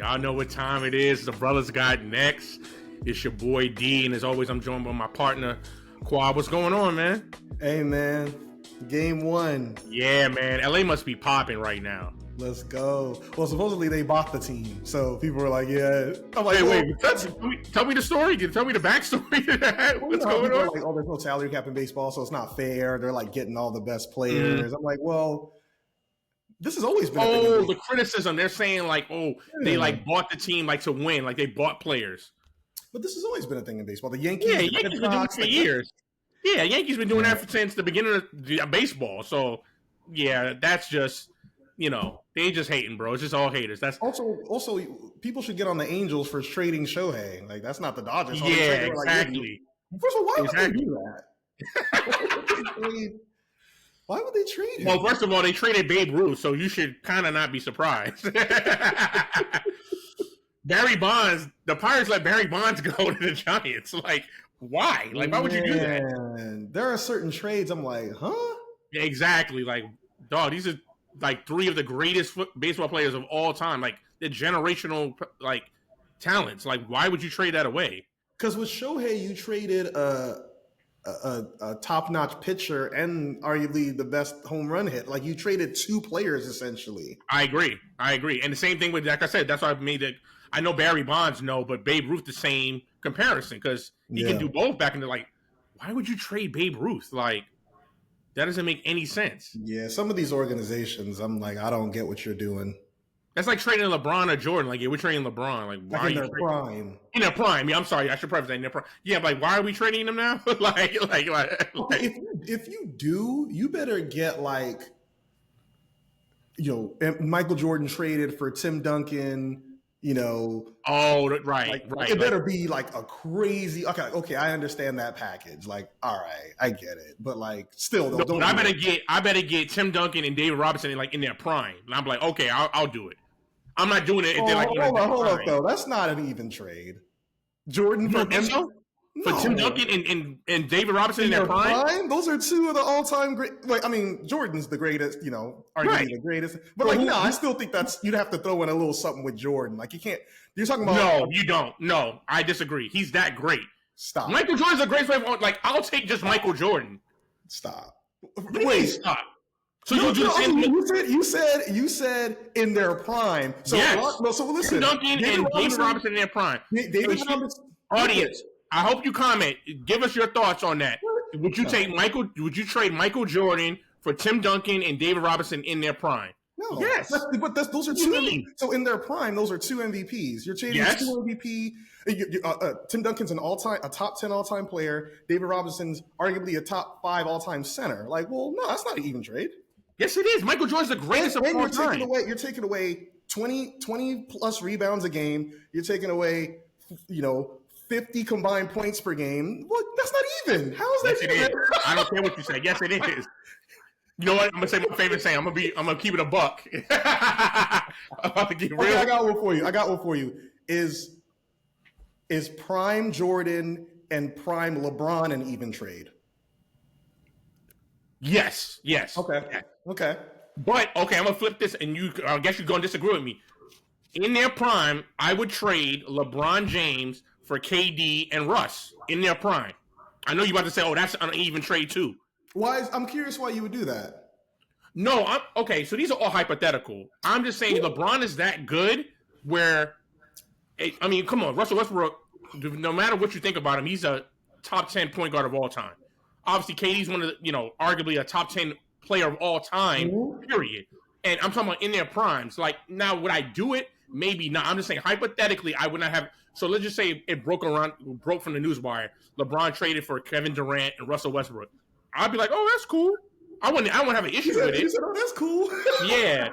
Y'all know what time it is. The Brothers Got Next. It's your boy D, and as always, I'm joined by my partner, Kwab. What's going on, man? Hey, man. Game 1. Yeah, man. LA must be popping right now. Let's go. Well, supposedly they bought the team, so people were like, "Yeah." I'm like, wait. Tell me the story. Tell me the backstory to that. What's going on? Like, oh, there's no salary cap in baseball, so it's not fair. They're like getting all the best players. I'm like, well, this has always been. Oh, the criticism. They're saying like, they like bought the team like to win, like they bought players. But this has always been a thing in baseball. The Yankees, Yankees been doing it for years. Yeah, Yankees been doing that since the beginning of baseball. So, yeah, that's just. They just hating, bro. It's just all haters. That's also people should get on the Angels for trading Shohei. Like that's not the Dodgers. Yeah, exactly. First of all, why would they do that? Why would they trade him? Well, first of all, they traded Babe Ruth, so you should kind of not be surprised. Barry Bonds, the Pirates let Barry Bonds go to the Giants. Like, why? Like, why would you do that? There are certain trades I'm like, huh? Yeah, exactly. Like, dog, these are like 3 of the greatest baseball players of all time. Like, they're generational, like, talents. Like, why would you trade that away? Because with Shohei, you traded a top-notch pitcher and arguably the best home run hit. Like, you traded 2 players, essentially. I agree. And the same thing with, like I said, that's why I made it. I know Barry Bonds, but Babe Ruth, the same comparison, because he can do both back into, like, why would you trade Babe Ruth? Like, that doesn't make any sense. Yeah, some of these organizations, I'm like, I don't get what you're doing. That's like trading LeBron or Jordan. Like, yeah, we're trading LeBron. Like, why in their prime? In their prime. Yeah, I'm sorry. I should preface that in their prime. Yeah, like, why are we trading them now? like. If you do, you better get like, Michael Jordan traded for Tim Duncan. Oh, right. It better be like a crazy. Okay, I understand that package. Like, all right, I get it, but like, still, don't. I better get Tim Duncan and David Robinson in their prime. And I'm like, okay, I'll do it. I'm not doing it if they're like. Hold up, though. That's not an even trade. Jordan for Tim Duncan and David Robinson in their prime? Those are 2 of the all-time great. Like, I mean, Jordan's the greatest, arguably the greatest. But I still think you'd have to throw in a little something with Jordan. Like, you can't. You're talking about. No, you don't. No, I disagree. He's that great. Stop. Michael Jordan's a great player. Like, I'll take just Michael Jordan. Stop. Wait, stop. So you said in their prime. So yes. So listen. Tim Duncan and David Robinson in their prime. David Robinson. Audience, I hope you comment. Give us your thoughts on that. Would you trade Michael Jordan for Tim Duncan and David Robinson in their prime? No. Yes. But those are 2. So in their prime, those are 2 MVPs. You're trading 2 MVP. Tim Duncan's a top 10 all-time player. David Robinson's arguably a top 5 all-time center. Like, well, no, that's not an even trade. Yes, it is. Michael Jordan's the greatest of all time. You're taking away 20 plus rebounds a game. You're taking away, 50 combined points per game. Well, that's not even. How is that even? It is. I don't care what you say. Yes, it is. You know what? I'm gonna say my favorite saying. I'm gonna keep it a buck. I'm about to get real. Okay, I got one for you. Is prime Jordan and prime LeBron an even trade? Yes. Okay. But I'm gonna flip this, and I guess you're gonna disagree with me. In their prime, I would trade LeBron James for KD and Russ in their prime. I know you're about to say, "Oh, that's an even trade too." I'm curious why you would do that. No, okay. So these are all hypothetical. I'm just saying LeBron is that good where, I mean, come on, Russell Westbrook. No matter what you think about him, he's a top 10 point guard of all time. Obviously, KD's one of the, arguably a top 10 player of all time. Period. And I'm talking about in their primes. Like, now, would I do it? Maybe not. I'm just saying hypothetically, I would not have. So let's just say it broke from the newswire. LeBron traded for Kevin Durant and Russell Westbrook. I'd be like, oh, that's cool. I wouldn't have an issue with it. You said, oh, that's cool. Yeah,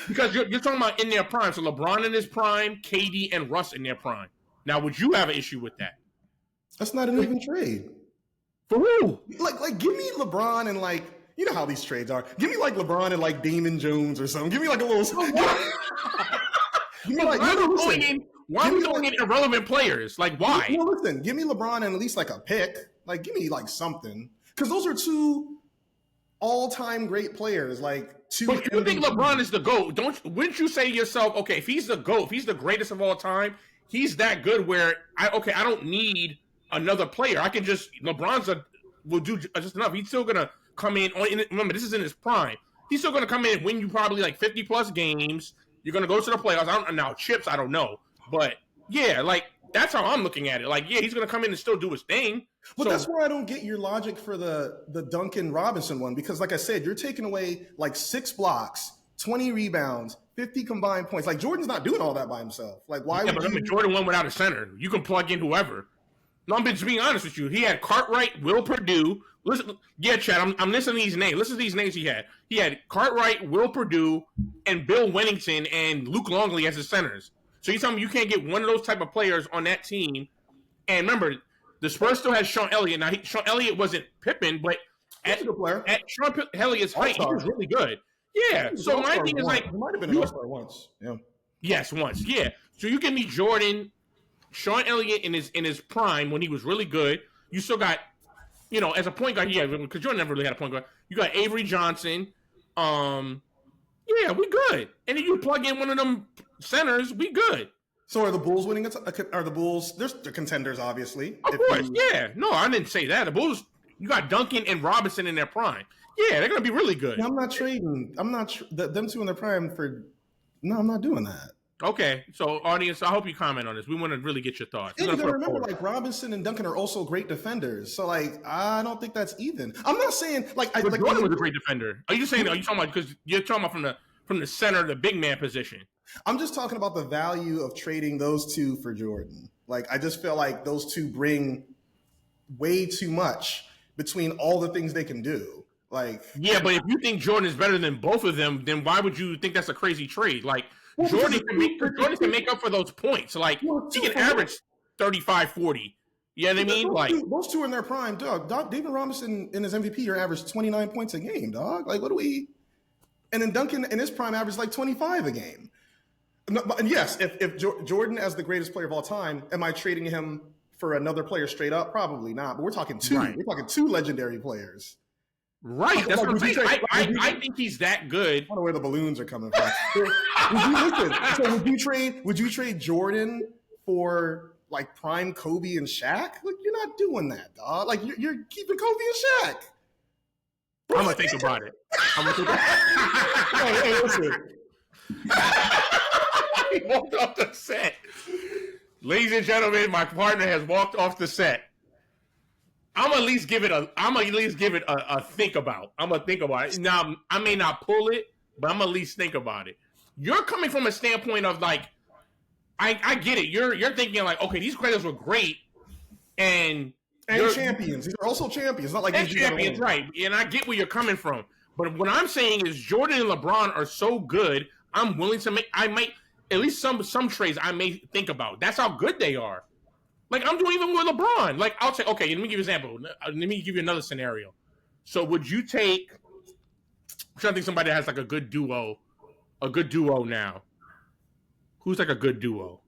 because you're talking about in their prime. So LeBron in his prime, KD and Russ in their prime. Now, would you have an issue with that? That's not an even trade. For who? Like, give me LeBron and like, you know how these trades are. Give me like LeBron and like Damon Jones or something. Give me like a little. Why are we going in irrelevant players? Like, why? No, listen. Give me LeBron and at least like a pick. Like, give me like something. Because those are 2 all-time great players, like two. But you think LeBron is the GOAT? Wouldn't you say to yourself, okay, if he's the GOAT, if he's the greatest of all time, he's that good where I don't need another player. I can just will do just enough. He's still gonna come in. Remember, this is in his prime. He's still gonna come in and win you probably like 50+ games. You're gonna go to the playoffs. Now chips, I don't know, but yeah, like that's how I'm looking at it. Like, yeah, he's gonna come in and still do his thing. Well, that's where I don't get your logic for the Duncan Robinson one, because like I said, you're taking away like 6 blocks, 20 rebounds, 50 combined points. Like Jordan's not doing all that by himself. Like why? Yeah, but Jordan won without a center. You can plug in whoever. No, I'm just being honest with you. He had Cartwright, Will Perdue. Listen, yeah, Chad, I'm listening to these names. Listen to these names he had. He had Cartwright, Will Perdue, and Bill Wennington and Luke Longley as his centers. So you tell me you can't get one of those type of players on that team. And remember, the Spurs still has Sean Elliott. Now, Sean Elliott wasn't Pippen, but at Sean Elliott's height, he was really good. Yeah. So my thing is like, he might have been an All-Star once. Yeah. Yes, once. Yeah. So you give me Jordan, Sean Elliott in his prime when he was really good. You still got, as a point guard, yeah, because Jordan never really had a point guard. You got Avery Johnson. Yeah, we good. And then you plug in one of them centers, we good. So are the Bulls winning? Are the Bulls? They're contenders, obviously. Of course, yeah. No, I didn't say that. The Bulls, you got Duncan and Robinson in their prime. Yeah, they're gonna be really good. I'm not trading. I'm not them two in their prime for. No, I'm not doing that. Okay, so audience, I hope you comment on this. We want to really get your thoughts. And you gotta remember, like Robinson and Duncan are also great defenders. So, like, I don't think that's even. I'm not saying Jordan was a great defender. Are you talking about because you're talking about from the center, the big man position? I'm just talking about the value of trading those two for Jordan. Like, I just feel like those two bring way too much between all the things they can do. Like, yeah, but if you think Jordan is better than both of them, then why would you think that's a crazy trade? Like, Jordan can make up for those points. Like, he can average 35, 40. You know what I mean? Like, those two in their prime, dog. David Robinson in his MVP year averaged 29 points a game, dog. Like, what do we? And then Duncan in his prime averaged like 25 a game. And yes, if Jordan as the greatest player of all time, am I trading him for another player straight up? Probably not. But we're talking two. Right. We're talking two legendary players. Right. That's what I'm saying. I think he's that good. I don't know where the balloons are coming from. Would you trade Jordan for like prime Kobe and Shaq? Look, you're not doing that, dog. Like you're keeping Kobe and Shaq. I'm gonna think about it. Hey, listen. He walked off the set. Ladies and gentlemen, my partner has walked off the set. I'm gonna at least give it a think about. I'm gonna think about it. Now, I may not pull it, but I'm gonna at least think about it. You're coming from a standpoint of like, I get it. You're thinking like, okay, these players were great, and champions. These are also champions. Not like these champions, right? And I get where you're coming from. But what I'm saying is Jordan and LeBron are so good. I'm willing to make. I might at least some trades I may think about. That's how good they are. Like, I'm doing even with LeBron. Like, I'll say, okay, let me give you an example. Let me give you another scenario. So, would you take, I'm trying to think somebody that has, like, a good duo now. Who's, like, a good duo?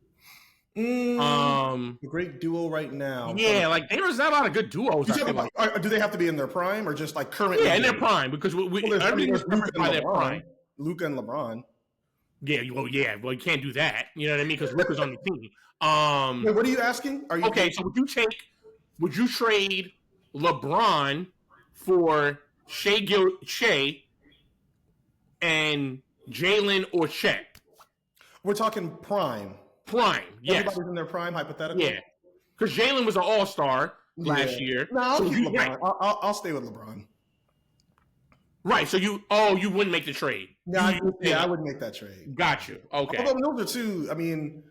A great duo right now. Yeah, like, there's not a lot of good duos. Do they have to be in their prime or just, like, currently? Yeah, in their prime, because everything's covered by their prime. Luka and LeBron. Yeah, well, you can't do that. You know what I mean? Because Luka's on the team. Wait, what are you asking? So would you trade LeBron for Shea and Jalen or Chet? We're talking prime. Prime, yes. Everybody's in their prime, hypothetically? Yeah. Because Jalen was an all-star last year. No, I'll keep LeBron. Right. I'll stay with LeBron. Right, so you wouldn't make the trade. No, I wouldn't make that trade. Got you. Okay. Although those are two, I mean,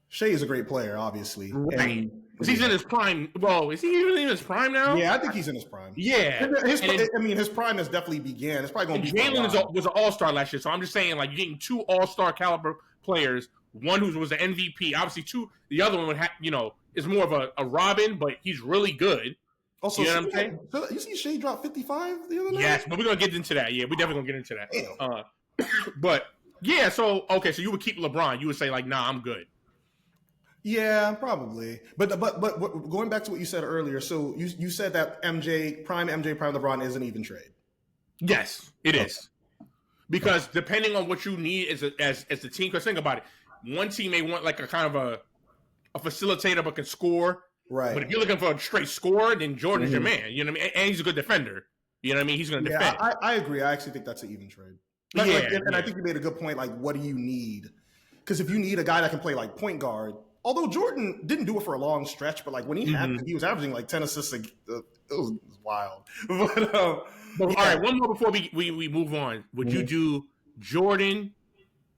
Shea is a great player, obviously. Right. He's in his prime. Well, is he even in his prime now? Yeah, I think he's in his prime. Yeah. His prime has definitely began. It's probably going to be Jalen was an all-star last year, so I'm just saying, like, you're getting two all-star caliber players. One who was an MVP. Obviously, the other one would have, is more of a Robin, but he's really good. Also, you know what I'm saying? You see Shea drop 55 the other night? Yes, but we're going to get into that. Yeah, we're definitely going to get into that. But, yeah, so you would keep LeBron. You would say, like, nah, I'm good. Yeah, probably. But going back to what you said earlier, so you said that prime LeBron is an even trade. Yes, it is. Because depending on what you need as the team, because think about it, one team may want like a kind of a facilitator but can score. Right. But if you're looking for a straight scorer, then Jordan is your man. You know what I mean? And he's a good defender. You know what I mean? He's going to defend. I agree. I actually think that's an even trade. And I think you made a good point. Like, what do you need? Because if you need a guy that can play like point guard, although Jordan didn't do it for a long stretch, but like when he had, he was averaging like 10 assists. It was wild. But all right, one more before we move on. Would you do Jordan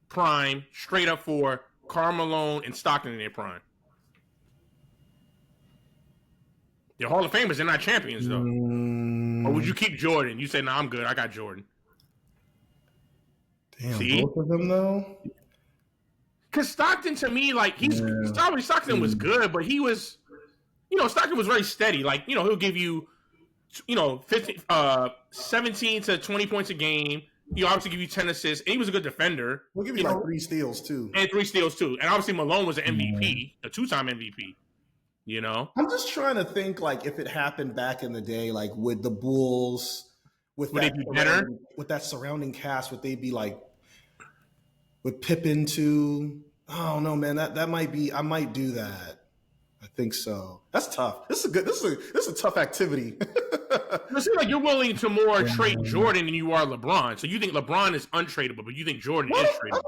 prime straight up for Karl Malone and Stockton in their prime? They're Hall of Famers. They're not champions, though. Or would you keep Jordan? You say, no, I'm good. I got Jordan. Damn, both of them, though? Because Stockton, to me, like, Stockton was good, but he was, Stockton was very steady. Like, he'll give you, 17 to 20 points a game. He'll obviously give you 10 assists. And he was a good defender. He'll give you like 3 steals, too. And 3 steals, too. And obviously Malone was an MVP, a 2-time MVP. I'm just trying to think, like, if it happened back in the day, like, would the Bulls, with that surrounding cast, would they be like, with Pippen too? I don't know, man. That might be. I might do that. I think so. That's tough. This is a tough activity. It seems like you're willing to more trade Jordan than you are LeBron. So you think LeBron is untradeable, but you think Jordan is tradable.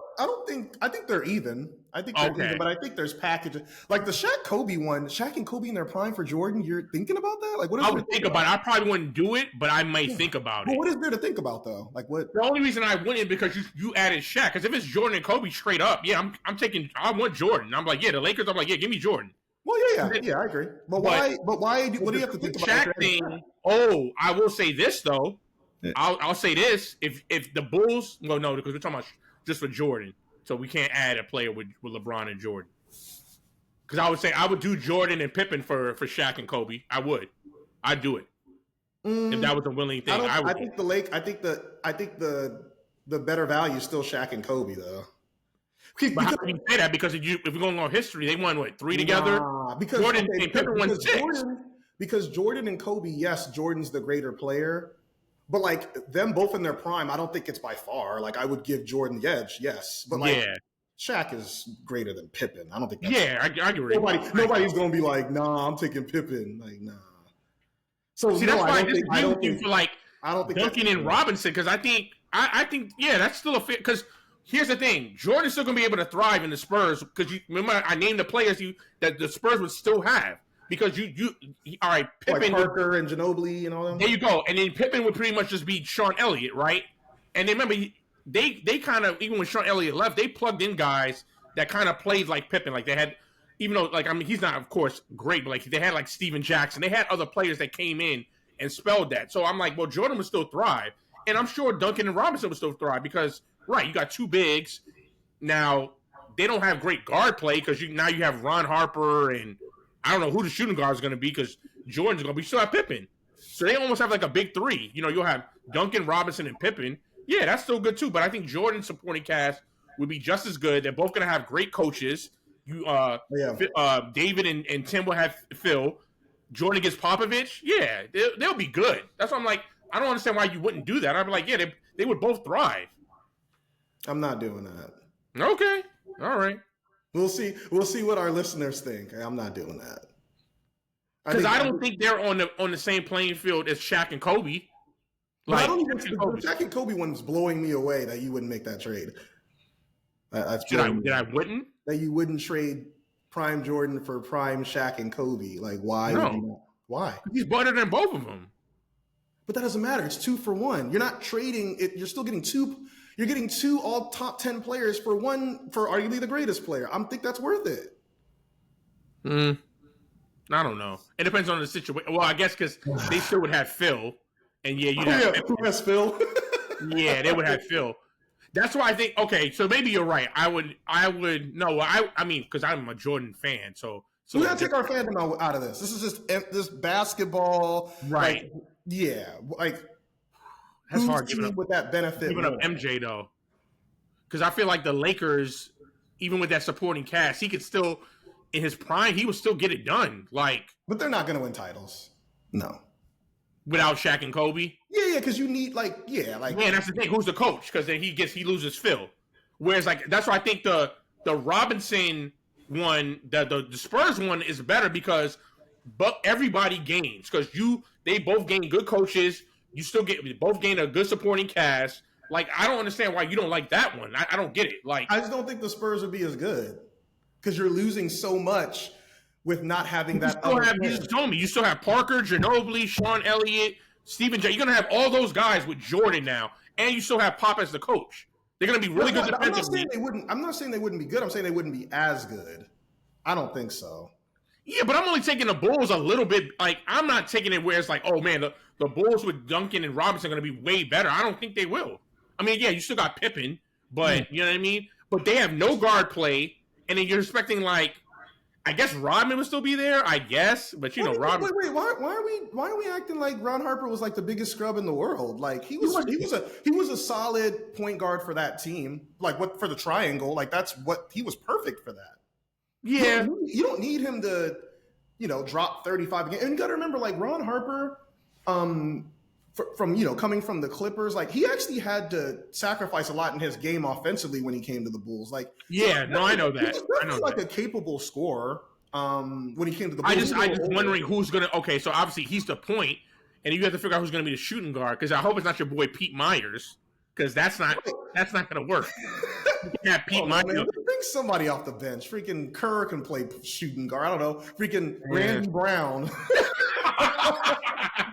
I think they're even. I think they're even, but I think there's packages. Like the Shaq Kobe one, Shaq and Kobe in their prime for Jordan, you're thinking about that? Like, what is I would think about it. I probably wouldn't do it, but I might think about it. What is there to think about, though? Like, what? The only reason I wouldn't is because you added Shaq. Because if it's Jordan and Kobe straight up, I want Jordan. I'm like, the Lakers, I'm like, give me Jordan. Well, yeah, I agree. But why? What do you have to think about? Shaq thing. Oh, I will say this though. Yeah. I'll say this: if the Bulls, well, no, because we're talking about just for Jordan, so we can't add a player with LeBron and Jordan. Because I would say I would do Jordan and Pippen for Shaq and Kobe. I'd do it if that was a willing thing. I think the better value is still Shaq and Kobe though. But how can you say that? Because if we're going on history, they won 3 together. Because Jordan and Pippen won 6. Because Jordan and Kobe, yes, Jordan's the greater player, but like them both in their prime, I don't think it's by far. Like I would give Jordan the edge, yes, but like Shaq is greater than Pippen. I don't think. I agree. Nobody's going to be like, nah, I'm taking Pippen. Like, nah. So see, that's why I disagree with you for like I don't think Duncan and Robinson, because I think that's still a fit. Because here's the thing: Jordan's still going to be able to thrive in the Spurs. Because you remember, I named the players that the Spurs would still have. Because all right, Pippen, like Parker and Ginobili and all them. There you go. And then Pippen would pretty much just be Sean Elliott, right? And then remember, they kind of, even when Sean Elliott left, they plugged in guys that kind of played like Pippen. Like they had, even though, like, I mean, he's not, of course, great, but like they had like Steven Jackson. They had other players that came in and spelled that. So I'm like, well, Jordan would still thrive. And I'm sure Duncan and Robinson would still thrive because, right, you got 2 bigs. Now, they don't have great guard play because now you have Ron Harper and I don't know who the shooting guard is going to be because Jordan's going to be. You still have Pippen. So they almost have like a big 3. You'll have Duncan, Robinson, and Pippen. Yeah, that's still good too. But I think Jordan's supporting cast would be just as good. They're both going to have great coaches. David and Tim will have Phil. Jordan gets Popovich. Yeah, they'll be good. That's why I'm like, I don't understand why you wouldn't do that. I'd be like, yeah, they would both thrive. I'm not doing that. Okay. All right. We'll see what our listeners think. I'm not doing that. Because I don't think they're on the same playing field as Shaq and Kobe. Like, I don't even think the Shaq and Kobe one's blowing me away that you wouldn't make that trade. Did I wouldn't? That you wouldn't trade prime Jordan for prime Shaq and Kobe. Like, why? No. Why? He's better than both of them. But that doesn't matter. It's 2 for 1. You're not trading it. You're still getting 2. You're getting 2 all top 10 players for arguably the greatest player. I think that's worth it. I don't know. It depends on the situation. Well, I guess because they still would have Phil, and you'd have who has Phil? Yeah, they would have Phil. That's why I think. Okay, so maybe you're right. I would. No, I mean, because I'm a Jordan fan, so we gotta take our fandom out of this. This is just this basketball, right? Like that's hard giving up with that benefit. Giving up MJ though, because I feel like the Lakers, even with that supporting cast, he could still, in his prime, he would still get it done. Like, but they're not going to win titles. No, without Shaq and Kobe. Yeah, because you need like. Man, that's the thing. Who's the coach? Because then he loses Phil. Whereas like that's why I think the Robinson one, the Spurs one is better because but everybody gains because they both gain good coaches. You still both gain a good supporting cast. Like I don't understand why you don't like that one. I don't get it. Like I just don't think the Spurs would be as good because you're losing so much with not having that. You just told me you still have Parker, Ginobili, Sean Elliott, Stephen J. You're gonna have all those guys with Jordan now, and you still have Pop as the coach. They're gonna be really good defensively. I'm not saying they wouldn't be good. I'm saying they wouldn't be as good. I don't think so. Yeah, but I'm only taking the Bulls a little bit. Like I'm not taking it where it's like, oh man, the Bulls with Duncan and Robinson are gonna be way better. I don't think they will. I mean, yeah, you still got Pippen, but you know what I mean? But they have no guard play, and then you're expecting like, I guess Rodman would still be there, I guess, but Rodman. Wait, why are we acting like Ron Harper was like the biggest scrub in the world? Like he was a solid point guard for that team, like for the triangle, like that's what he was perfect for that. Yeah, you don't need him to, drop 35 again. And you got to remember, like Ron Harper, from coming from the Clippers, like he actually had to sacrifice a lot in his game offensively when he came to the Bulls. Like, I know that. He was like a capable scorer when he came to the Bulls. I just wondering who's gonna. Okay, so obviously he's the point, and you have to figure out who's gonna be the shooting guard. Because I hope it's not your boy Pete Myers, because that's not gonna work. Yeah, Pete Myers. Man, bring somebody off the bench. Freaking Kerr can play shooting guard. I don't know. Freaking Randy Brown.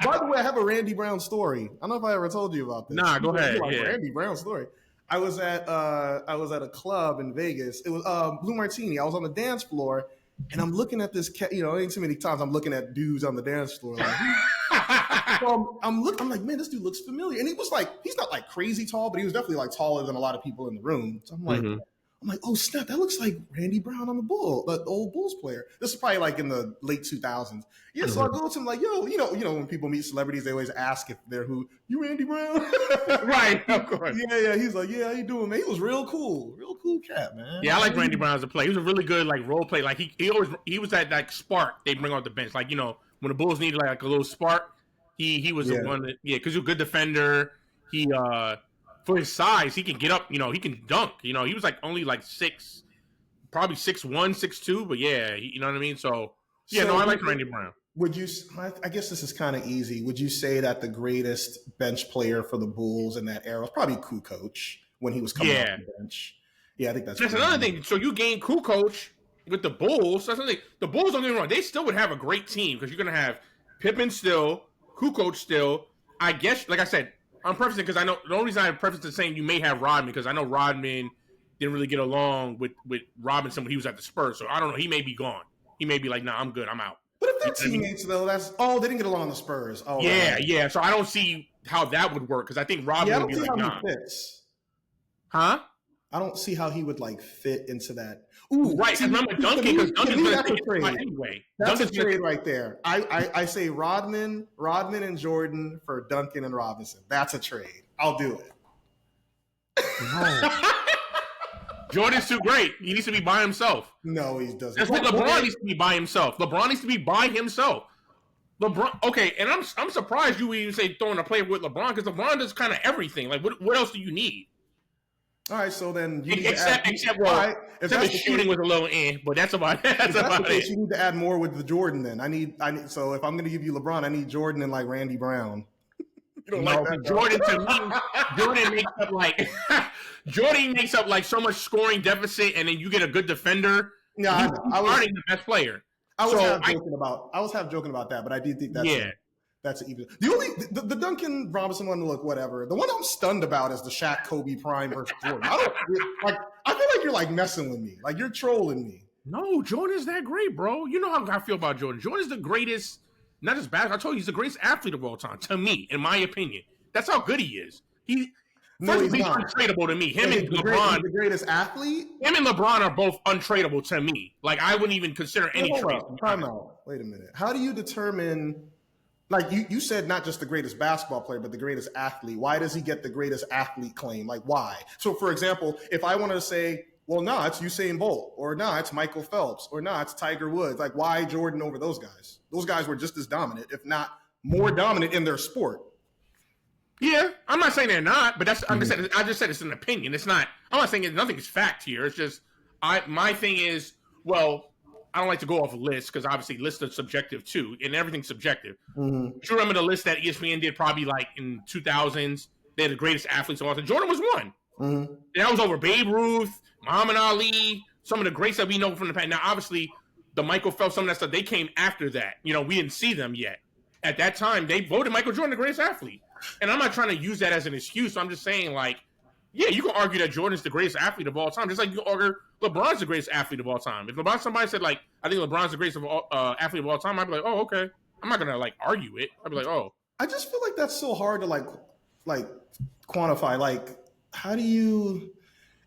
By the way, I have a Randy Brown story. I don't know if I ever told you about this. Nah, go ahead. Randy Brown story. I was at a club in Vegas. It was Blue Martini. I was on the dance floor, and I'm looking at this cat. Ain't too many times I'm looking at dudes on the dance floor. Like, so I'm like, man, this dude looks familiar. And he was like, he's not like crazy tall, but he was definitely like taller than a lot of people in the room. So I'm like, oh snap, that looks like Randy Brown on the old Bulls player. This is probably like in the late 2000s. Yeah, so I go to him like, yo, when people meet celebrities, they always ask if they're who. You Randy Brown? Right, of course. Yeah. He's like, yeah, how you doing, man? He was real cool cat, man. Yeah, I like Randy Brown as a player. He was a really good like role play. Like he was that like spark they bring off the bench. Like when the Bulls needed like a little spark, he was the one that because he's a good defender. He for his size, he can get up. He can dunk. He was like only like 6'1", 6'2", but yeah, you know what I mean. So I like Randy Brown. Would you? I guess this is kind of easy. Would you say that the greatest bench player for the Bulls in that era was probably Kukoc when he was coming off the bench? Yeah, I think that's another thing. So you gain Kukoc with the Bulls. That's something. The Bulls, don't get me wrong, they still would have a great team because you're going to have Pippen still, Kukoc still. I guess, like I said, I'm prefacing because I know the only reason I preface is saying you may have Rodman because I know Rodman didn't really get along with Robinson when he was at the Spurs. So I don't know. He may be gone. He may be like, nah, I'm good. I'm out. But if they're teammates, though, they didn't get along the Spurs. Oh, yeah. So I don't see how that would work because I think Rodman would be like, nah. Huh? I don't see how he would fit into that. Ooh, right. Remember Duncan because Duncan's going to take it anyway. That's a trade right there. I say Rodman and Jordan for Duncan and Robinson. That's a trade. I'll do it. No. Jordan's too great. He needs to be by himself. No, he doesn't. That's what LeBron needs to be by himself. LeBron needs to be by himself. LeBron, okay, and I'm surprised you even say throwing a player with LeBron because LeBron does kind of everything. Like, what else do you need? All right, so then you need except the shooting was a little but that's about it. That's about it. You need to add more with the Jordan. Then I need. So if I'm going to give you LeBron, I need Jordan and like Randy Brown. You don't like that, Jordan to me. Jordan makes up like so much scoring deficit, and then you get a good defender. Yeah, I was the best player. I was half joking about that, but I do think that's even. The Duncan Robinson one, look, whatever. The one I'm stunned about is the Shaq Kobe Prime versus Jordan. I feel like you're like messing with me, like you're trolling me. No, Jordan's that great, bro. You know how I feel about Jordan. Jordan's the greatest. Not just basketball. I told you he's the greatest athlete of all time. To me, in my opinion, that's how good he is. He's untradeable to me. Him and LeBron, the greatest athlete. Him and LeBron are both untradeable to me. Like I wouldn't even consider any trade. Time out. Wait a minute. How do you determine? Like you said, not just the greatest basketball player, but the greatest athlete. Why does he get the greatest athlete claim? Like why? So, for example, if I wanted to say, well, no, it's Usain Bolt, or no, it's Michael Phelps, or no, it's Tiger Woods. Like why Jordan over those guys? Those guys were just as dominant, if not more dominant in their sport. Yeah, I'm not saying they're not, but I just said it's an opinion. It's not. I'm not saying nothing is fact here. It's just my thing is, well, I don't like to go off a list because obviously lists are subjective too, and everything's subjective. Mm-hmm. Do you remember the list that ESPN did probably like in 2000s? They're the greatest athletes of all time. Jordan was one. Mm-hmm. That was over Babe Ruth, Muhammad Ali, some of the greats that we know from the past. Now, obviously, the Michael Phelps, some of that stuff, they came after that. We didn't see them yet. At that time, they voted Michael Jordan the greatest athlete. And I'm not trying to use that as an excuse. I'm just saying, like, yeah, you can argue that Jordan's the greatest athlete of all time. Just like you can argue LeBron's the greatest athlete of all time. If somebody said, like, I think LeBron's the greatest athlete of all time, I'd be like, oh, okay. I'm not going to, like, argue it. I'd be like, oh. I just feel like that's so hard to, like quantify. Like, how do you,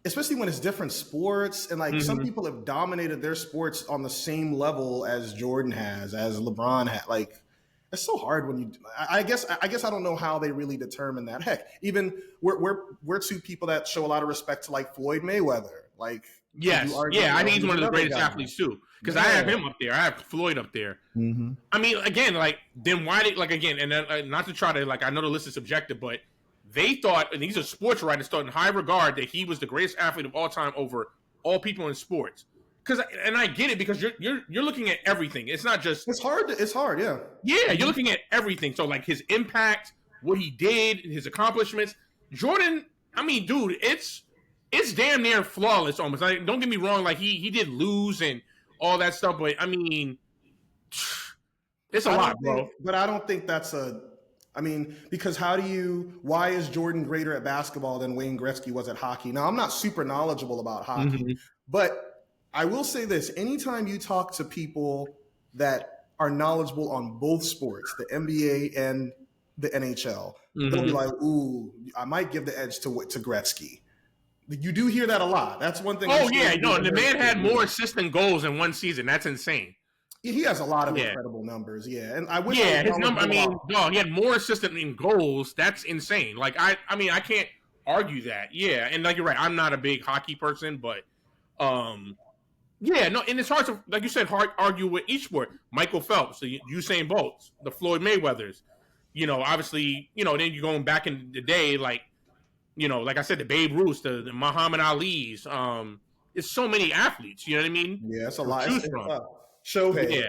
especially when it's different sports, and, like, some people have dominated their sports on the same level as Jordan has, as LeBron had. Like, it's so hard when you. I guess I don't know how they really determine that. Heck, even we're two people that show a lot of respect to, like, Floyd Mayweather. Like, yes, I think he's one of the greatest athletes too. Because I have him up there. I have Floyd up there. Mm-hmm. I mean, again, like, then why did, like, again, and then, not to try to, like, I know the list is subjective, but they thought, and these are sports writers, thought in high regard that he was the greatest athlete of all time over all people in sports. And I get it, because you're looking at everything. It's not just. It's hard. Yeah. Yeah, you're looking at everything. So, like, his impact, what he did, his accomplishments. Jordan, I mean, dude, it's damn near flawless almost. Like, don't get me wrong, like, he did lose and all that stuff, but I mean, it's a lot, bro. But I don't think that's because why is Jordan greater at basketball than Wayne Gretzky was at hockey? Now, I'm not super knowledgeable about hockey, but I will say this: anytime you talk to people that are knowledgeable on both sports, the NBA and the NHL, they'll be like, "Ooh, I might give the edge to Gretzky." You do hear that a lot. That's one thing. Oh yeah, no, the man had more assists and goals in one season. That's insane. He has a lot of incredible numbers. Yeah, and I wish. Yeah, his number. I mean, no, he had more assists in goals. That's insane. Like I mean, I can't argue that. Yeah, and like you're right. I'm not a big hockey person, but yeah, no, and it's hard to, like you said, argue with each sport. Michael Phelps, the Usain Bolts, the Floyd Mayweathers. Obviously, then you're going back in the day, like, like I said, the Babe Ruth, the Muhammad Ali's. It's so many athletes. You know what I mean? Yeah, it's a lot. Shohei. Yeah,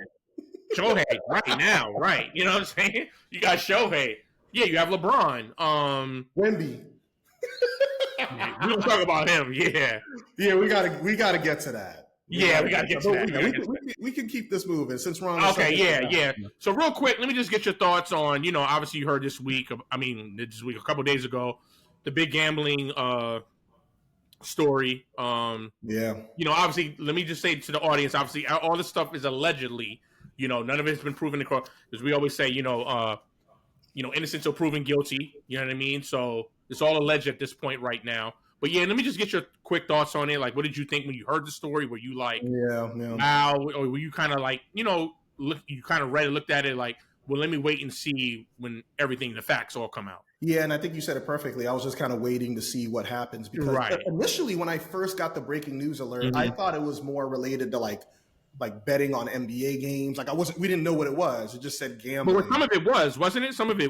Shohei right now, right? You know what I'm saying? You got Shohei. Yeah, you have LeBron. Wemby. We don't talk about him. Yeah, we gotta get to that. Yeah, we gotta get to that. We can keep this moving since we're on. Okay, yeah. So real quick, let me just get your thoughts on. Obviously you heard this week. A couple of days ago, the big gambling story. Obviously, let me just say to the audience, obviously, all this stuff is allegedly. None of it's been proven in court, because we always say, innocent till proven guilty. You know what I mean? So it's all alleged at this point right now. But yeah, let me just get your quick thoughts on it. Like, what did you think when you heard the story? Were you like, wow, or were you kind of like, you kind of read it, looked at it like, well, let me wait and see when the facts all come out. Yeah, and I think you said it perfectly. I was just kind of waiting to see what happens, because initially when I first got the breaking news alert, I thought it was more related to like betting on NBA games. Like we didn't know what it was. It just said gambling. But some of it wasn't it? Some of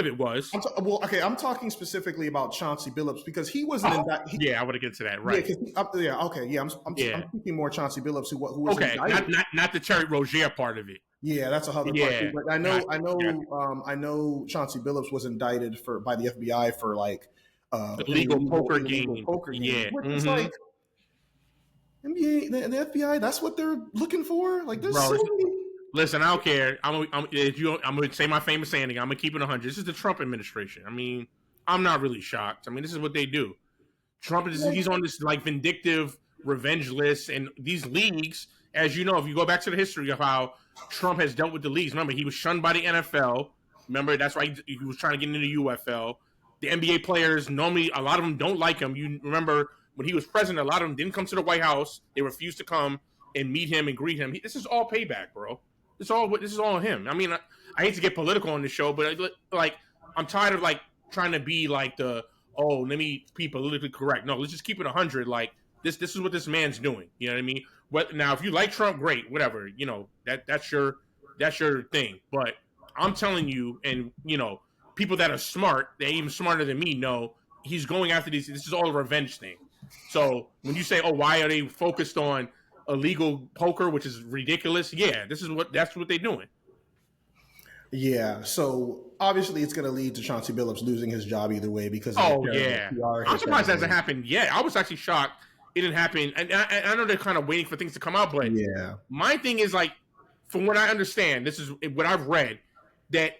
it was. I'm talking specifically about Chauncey Billups, because he wasn't indicted. Yeah, I want to get to that. Right. I'm speaking more Chauncey Billups, who was indicted. Not the Terry Rozier part of it. Yeah, that's a other part. But I know Chauncey Billups was indicted by the FBI for like illegal poker game. Yeah. It's like, NBA, the FBI, that's what they're looking for. Like, there's so many. Listen, I don't care. I'm going to say my famous saying. I'm going to keep it 100. This is the Trump administration. I mean, I'm not really shocked. I mean, this is what they do. Trump he's on this like vindictive revenge list, and these leagues, as you know, if you go back to the history of how Trump has dealt with the leagues. Remember, he was shunned by the NFL. Remember, that's why he was trying to get into the UFL. The NBA players, normally, a lot of them don't like him. You remember when he was president, a lot of them didn't come to the White House. They refused to come and meet him and greet him. This is all payback, bro. This is all him. I mean, I hate to get political on the show, but like, I'm tired of like trying to be like let me be politically correct. No, let's just keep it 100. Like, this is what this man's doing. You know what I mean? Now, if you like Trump, great, whatever. That's your thing. But I'm telling you, and people that are smart, they're even smarter than me, know he's going after these. This is all a revenge thing. So when you say, "Oh, why are they focused on illegal poker, which is ridiculous?" Yeah, that's what they're doing. Yeah, so obviously it's going to lead to Chauncey Billups losing his job either way because I'm surprised that hasn't happened yet. I was actually shocked it didn't happen, and I know they're kind of waiting for things to come out, but my thing is like, from what I understand, this is what I've read, that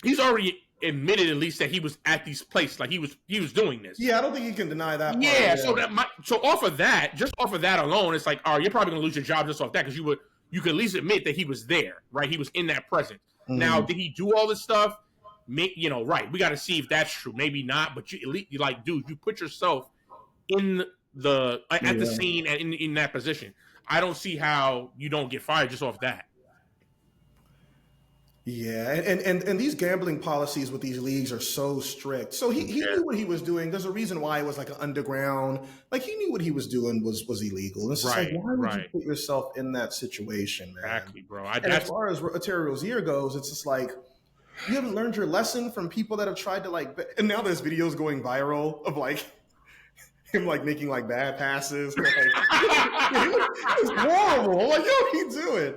he's already admitted at least that he was at these places, like he was doing this. Yeah, I don't think you can deny that part. Yeah, so off of that, just off of that alone, it's like, you're probably gonna lose your job just off that, because you could at least admit that he was there, right? He was in that presence. Now, did he do all this stuff? Right. We got to see if that's true. Maybe not, but you like, dude, you put yourself in at the scene and in that position. I don't see how you don't get fired just off that. Yeah, and these gambling policies with these leagues are so strict. So he knew what he was doing. There's a reason why it was like an underground. Like, he knew what he was doing was illegal. It's right, like, why would you put yourself in that situation, man? Exactly, bro. And as far as Terry Rozier goes, it's just like, you haven't learned your lesson from people that have tried to and now there's videos going viral of like him like making like bad passes. Like, it's horrible. I'm like, yo, what are you doing?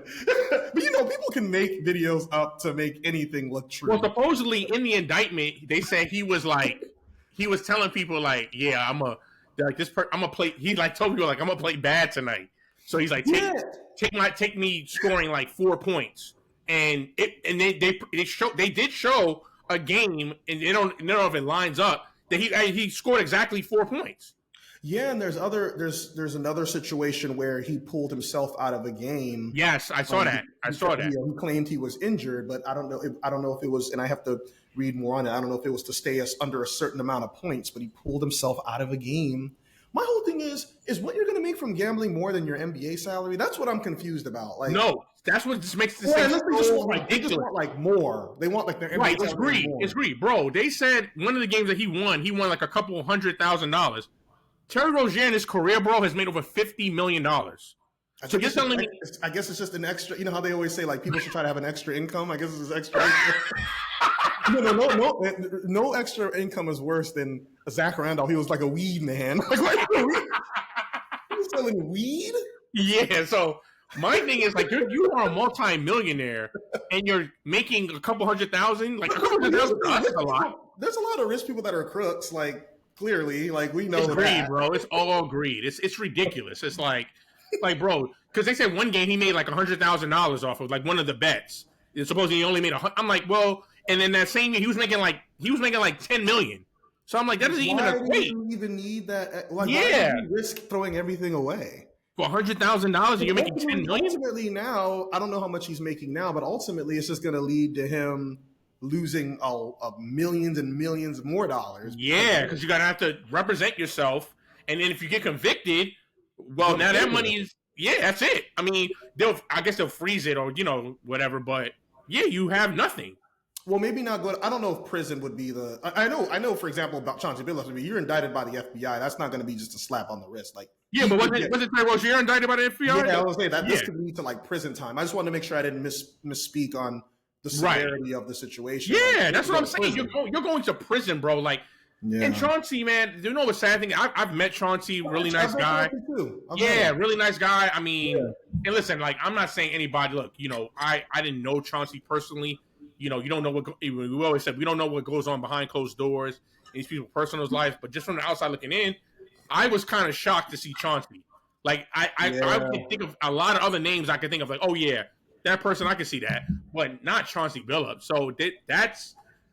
But people can make videos up to make anything look true. Well, supposedly in the indictment, they said he was telling people like, yeah, I'm gonna play. He like told people like, I'm gonna play bad tonight. So he's like, take me scoring like 4 points, and they did show a game, and they don't know if it lines up that he scored exactly 4 points. Yeah, and there's another situation where he pulled himself out of a game. Yes, I saw that. He claimed he was injured, but I don't know if it was, and I have to read more on it. I don't know if it was to stay under a certain amount of points, but he pulled himself out of a game. My whole thing is what you're going to make from gambling more than your NBA salary? That's what I'm confused about. Like, no, that's what just makes this thing so ridiculous. They just want like more. They want like their NBA right. salary. It's greed, bro. They said one of the games that he won like a couple $100,000. Terry Rozier in his career, bro, has made over $50 million. So you're telling me? I guess it's just an extra. You know how they always say like people should try to have an extra income. I guess it's extra. No extra income is worse than Zach Randolph. He was like a weed man. He was selling weed. Yeah. So my thing is like you are a multi-millionaire and you're making a couple $100,000. Like a couple $100,000 is a lot. There's a lot of rich people that are crooks. Like, clearly, like, we know it's greed, that. Bro. It's all greed. It's ridiculous. It's like, bro, because they said one game he made like $100,000 off of like one of the bets. It's supposedly he only made I'm like, well, and then that same year he was making like $10 million. So I'm like, that doesn't even equate. Why do you even need that? Like, why do you risk throwing everything away for $100,000 and you're making $10 million? Ultimately, now I don't know how much he's making now, but ultimately it's just going to lead to him losing millions and millions more dollars. Yeah, because you're gonna have to represent yourself, and then if you get convicted, well, now that money is that's it. I mean, I guess they'll freeze it or whatever, but yeah, you have nothing. Well, maybe not good. I don't know if prison would be the. I know. For example, about Chauncey Billups, you're indicted by the FBI. That's not going to be just a slap on the wrist. Like, yeah, but wasn't Terry Rozier indicted by the FBI? Yeah, I was saying that this could lead to like prison time. I just wanted to make sure I didn't misspeak on the severity of the situation. Yeah, that's what I'm saying. You're going to prison, bro. Like, and Chauncey, man, you know what sad thing? I've met Chauncey, really nice guy. Yeah, really nice guy. I mean, and listen, like, I'm not saying anybody. Look, I didn't know Chauncey personally. You don't know what we always said. We don't know what goes on behind closed doors in these people's personal lives. But just from the outside looking in, I was kind of shocked to see Chauncey. Like, I can think of a lot of other names I can think of. Like, oh yeah, that person, I can see that, but not Chauncey Billups. So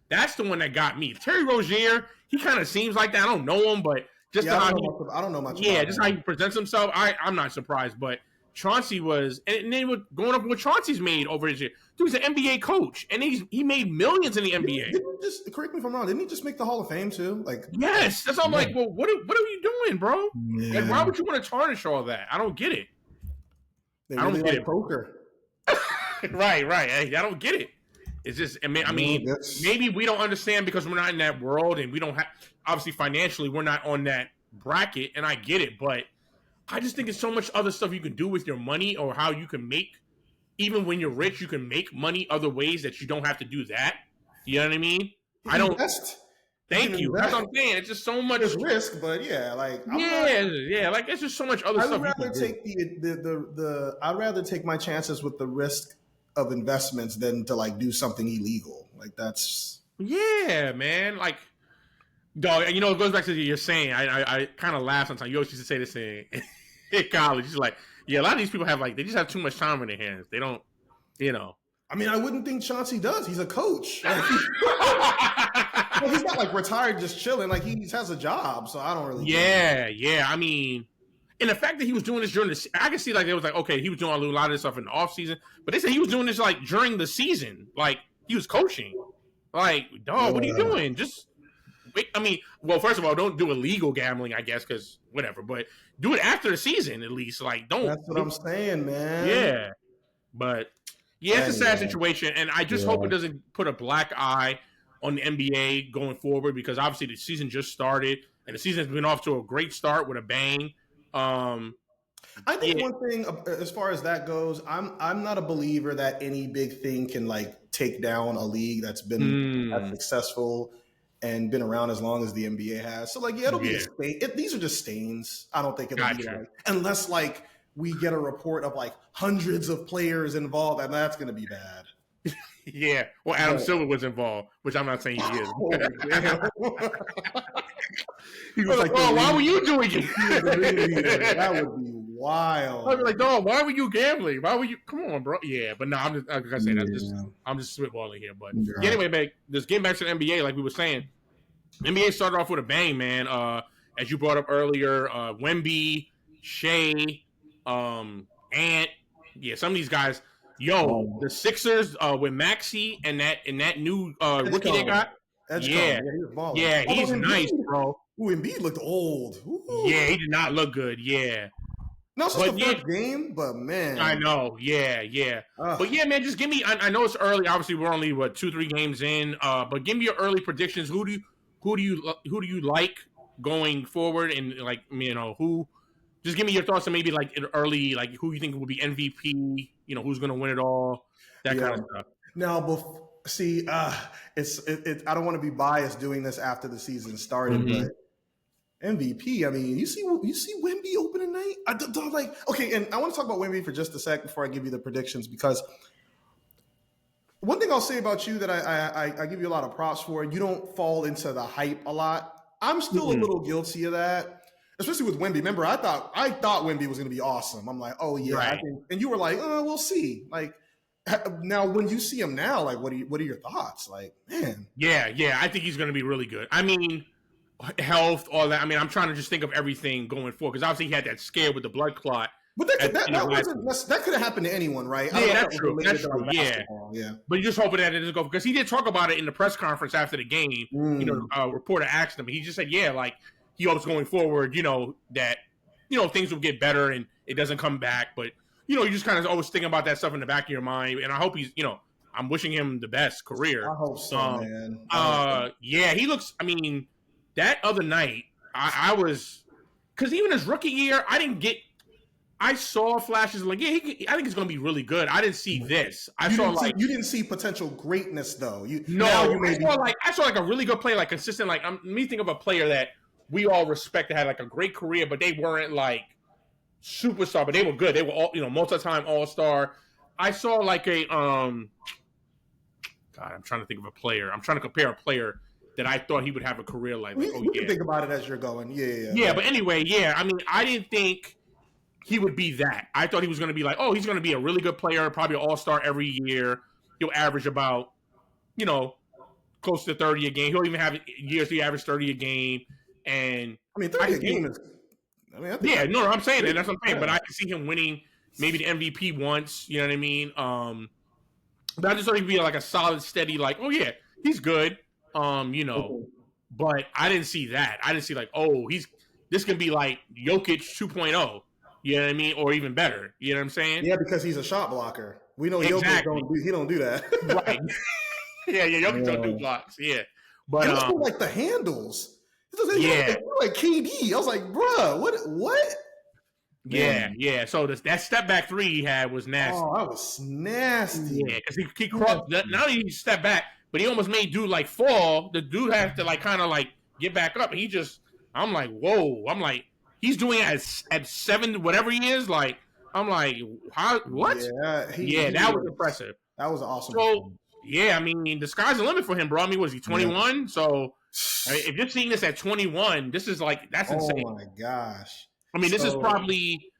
that's the one that got me. Terry Rozier, he kind of seems like that. I don't know him, but just I don't know much. Yeah, just how he presents himself, I'm not surprised. But Chauncey was, and then going up with what Chauncey's made over his year. Dude, he's an NBA coach, and he made millions in the NBA. Just correct me if I'm wrong. Didn't he just make the Hall of Fame too? Like, yes, that's all. I'm like, well, what are you doing, bro? Yeah. Like, why would you want to tarnish all that? I don't get it. I don't get it. Poker. Right. Hey, I don't get it. It's just, I mean, maybe we don't understand because we're not in that world, and we don't have, obviously financially, we're not on that bracket, and I get it, but I just think it's so much other stuff you can do with your money or how you can make even when you're rich, you can make money other ways that you don't have to do that. You know what I mean? I don't. Thank you. That's what I'm saying. It's just so much. There's risk, but yeah, like like it's just so much other stuff. I would rather take I'd rather take my chances with the risk of investments than to like do something illegal. Like that's man. Like, dog, and it goes back to you're saying. I kind of laugh sometimes. You always used to say this in college. It's like, a lot of these people have they just have too much time in their hands. They don't, I mean, I wouldn't think Chauncey does. He's a coach. Like, he's not like retired, just chilling. Like he has a job, so I don't really. Yeah. I mean, and the fact that he was doing this during I can see it was like, okay, he was doing a lot of this stuff in the off season, but they said he was doing this like during the season, like he was coaching. Like, dog, what are you doing? Just wait. I mean, well, first of all, don't do illegal gambling, I guess, because whatever. But do it after the season at least. Like, don't. That's what I'm saying, man. Yeah, but. Yeah, it's a sad situation, and I just hope it doesn't put a black eye on the NBA going forward because obviously the season just started, and the season's been off to a great start with a bang. I think one thing as far as that goes, I'm not a believer that any big thing can like take down a league that's been as successful and been around as long as the NBA has. So like, it'll be a stain. These are just stains. I don't think it'll be unless like we get a report of like hundreds of players involved, and that's going to be bad. Yeah. Well, Adam Silver was involved, which I'm not saying he is. He was like, "Oh, why were you doing it?" That would be wild. I'd be like, "Dog, why were you gambling? Why were you? Come on, bro." Yeah, but no, I'm just like I said, I'm just spitballing here. But anyway, man, just getting back to the NBA, like we were saying, NBA started off with a bang, man. As you brought up earlier, Wemby, Shea. Ant, some of these guys. The Sixers with Maxey and that new rookie they got. He's nice, bro. Embiid looked old. Ooh. Yeah, he did not look good. Yeah, no, it's just the first game, but man, I know. Yeah. But yeah, man, just give me. I know it's early. Obviously, we're only 2-3 games in. But give me your early predictions. Who do you like going forward, and like who? Just give me your thoughts on maybe like early, like who you think will be MVP. Who's going to win it all, that kind of stuff. Now, see, it's I don't want to be biased doing this after the season started, but MVP. I mean, you see Wemby opening night. Okay, and I want to talk about Wemby for just a sec before I give you the predictions because one thing I'll say about you that I give you a lot of props for, you don't fall into the hype a lot. I'm still a little guilty of that. Especially with Wemby. Remember, I thought Wemby was going to be awesome. I'm like, oh yeah, right. And you were like, oh, we'll see. Like, now when you see him now, like, what are your thoughts? Like, man, yeah, I think he's going to be really good. I mean, health, all that. I mean, I'm trying to just think of everything going forward because obviously he had that scare with the blood clot. But that could have happened to anyone, right? Yeah, that's true. That's true. Yeah. But you just hoping that it doesn't go because he did talk about it in the press conference after the game. A reporter asked him, he just said, yeah, like. He hopes going forward, that, things will get better and it doesn't come back. But, you just kind of always thinking about that stuff in the back of your mind. And I hope he's, I'm wishing him the best career. I hope so, man. Yeah, he looks, I mean, that other night, I was, because even his rookie year, I saw flashes like, I think it's going to be really good. I didn't see this. You didn't see potential greatness, though. I saw like a really good player, like consistent, like, let me think of a player that we all respect that had like a great career, but they weren't like superstar, but they were good. They were all, multi-time all-star. I saw like I'm trying to think of a player. I'm trying to compare a player that I thought he would have a career like. We can think about it as you're going. Yeah, but anyway, I mean, I didn't think he would be that. I thought he was going to be like, he's going to be a really good player, probably an all-star every year. He'll average about, close to 30 a game. He'll even have years he average 30 a game. And I mean, 30 a game is. I'm saying that. That's what I'm saying. But I can see him winning maybe the MVP once. You know what I mean? But I just thought he'd be like a solid, steady, like, he's good. But I didn't see that. I didn't see like, this can be like Jokic 2.0. You know what I mean? Or even better. You know what I'm saying? Yeah, because he's a shot blocker. We know Jokic don't do that. Right. Jokic don't do blocks. Yeah. But like the handles. Like KD. I was like, bruh, what? Man. Yeah. So that step back three he had was nasty. Oh, that was nasty. Yeah, because he crossed. Not only he stepped back, but he almost made dude like fall. The dude has to like kind of like get back up. And he just, I'm like, whoa. I'm like, he's doing it at 7, whatever he is. Like, I'm like, how? What? Yeah, that was impressive. That was awesome. So yeah, I mean, the sky's the limit for him, bro. I mean, was he 21? Yeah. So I mean, if you're seeing this at 21, this is like that's insane. Oh my gosh. I mean, this is probably.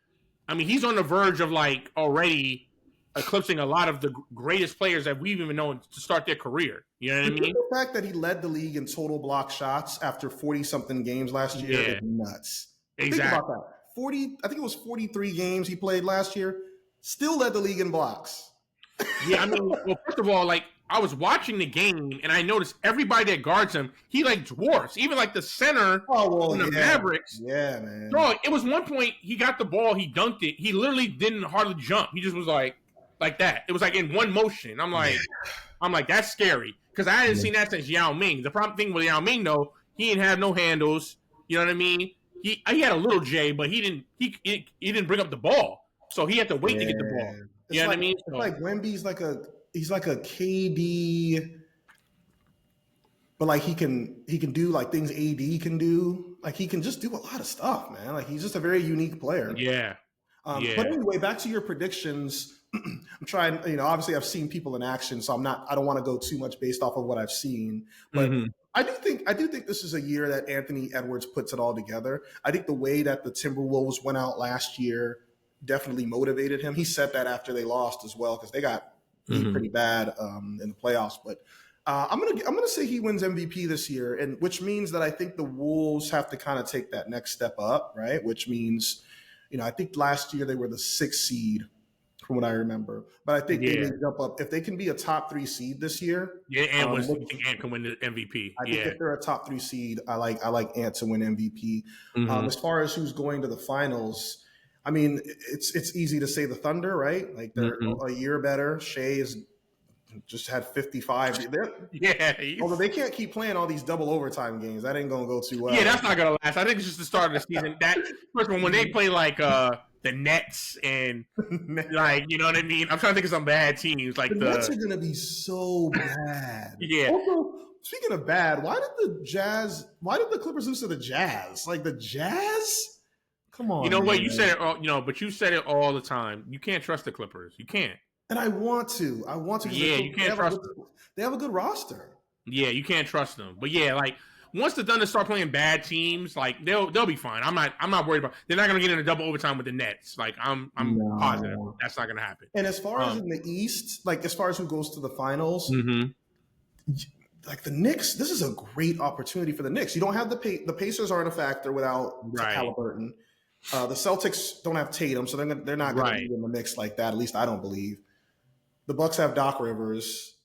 I mean, he's on the verge of like already eclipsing a lot of the greatest players that we've even known to start their career. You know what I mean? The fact that he led the league in total block shots after 40-something games last year is nuts. Exactly. Think about that. I think it was 43 games he played last year. Still led the league in blocks. Yeah, I mean, well, first of all, like I was watching the game and I noticed everybody that guards him, he like dwarfs. Even like the center on the Mavericks. Yeah, man. Bro, it was one point he got the ball, he dunked it. He literally didn't hardly jump. He just was like that. It was like in one motion. I'm like, that's scary because I hadn't seen that since Yao Ming. The problem thing with Yao Ming though, he didn't have no handles. You know what I mean? He had a little J, but he didn't bring up the ball, so he had to wait to get the ball. You know what I mean? It's like Wemby's he's like a KD, but like he can do like things AD can do. Like he can just do a lot of stuff, man. Like he's just a very unique player. Yeah. But anyway, back to your predictions. I'm trying, obviously I've seen people in action, so I don't want to go too much based off of what I've seen. But I do think this is a year that Anthony Edwards puts it all together. I think the way that the Timberwolves went out last year definitely motivated him. He said that after they lost as well, because they got beat pretty bad in the playoffs. But I'm gonna say he wins MVP this year, and which means that I think the Wolves have to kind of take that next step up, right? Which means, I think last year they were the 6th seed, from what I remember. But I think they may jump up if they can be a top 3 seed this year. Yeah, Ant can win the MVP. I think if they're a top 3 seed, I like Ant to win MVP. As far as who's going to the finals, I mean, it's easy to say the Thunder, right? Like they're a year better. Shea is just had 55. Although they can't keep playing all these double overtime games. That ain't gonna go too well. Yeah, that's not gonna last. I think it's just the start of the season. That first one when they play like the Nets and like, you know what I mean? I'm trying to think of some bad teams. Like the Nets are gonna be so bad. Yeah. Also, speaking of bad, why did the Clippers lose to the Jazz? Like the Jazz? Come on. You know what? You said it. But you said it all the time. You can't trust the Clippers. You can't. And I want to. Yeah, you can't trust them. They have a good roster. Yeah, you can't trust them. But yeah, like once the Thunder start playing bad teams, like they'll be fine. I'm not worried about. They're not gonna get into double overtime with the Nets. Like I'm positive that's not gonna happen. And as far as in the East, like as far as who goes to the finals, like the Knicks, this is a great opportunity for the Knicks. You don't have the Pacers aren't a factor without Halliburton. The Celtics don't have Tatum, so they're not going to be in the mix like that. At least I don't believe. The Bucks have Doc Rivers.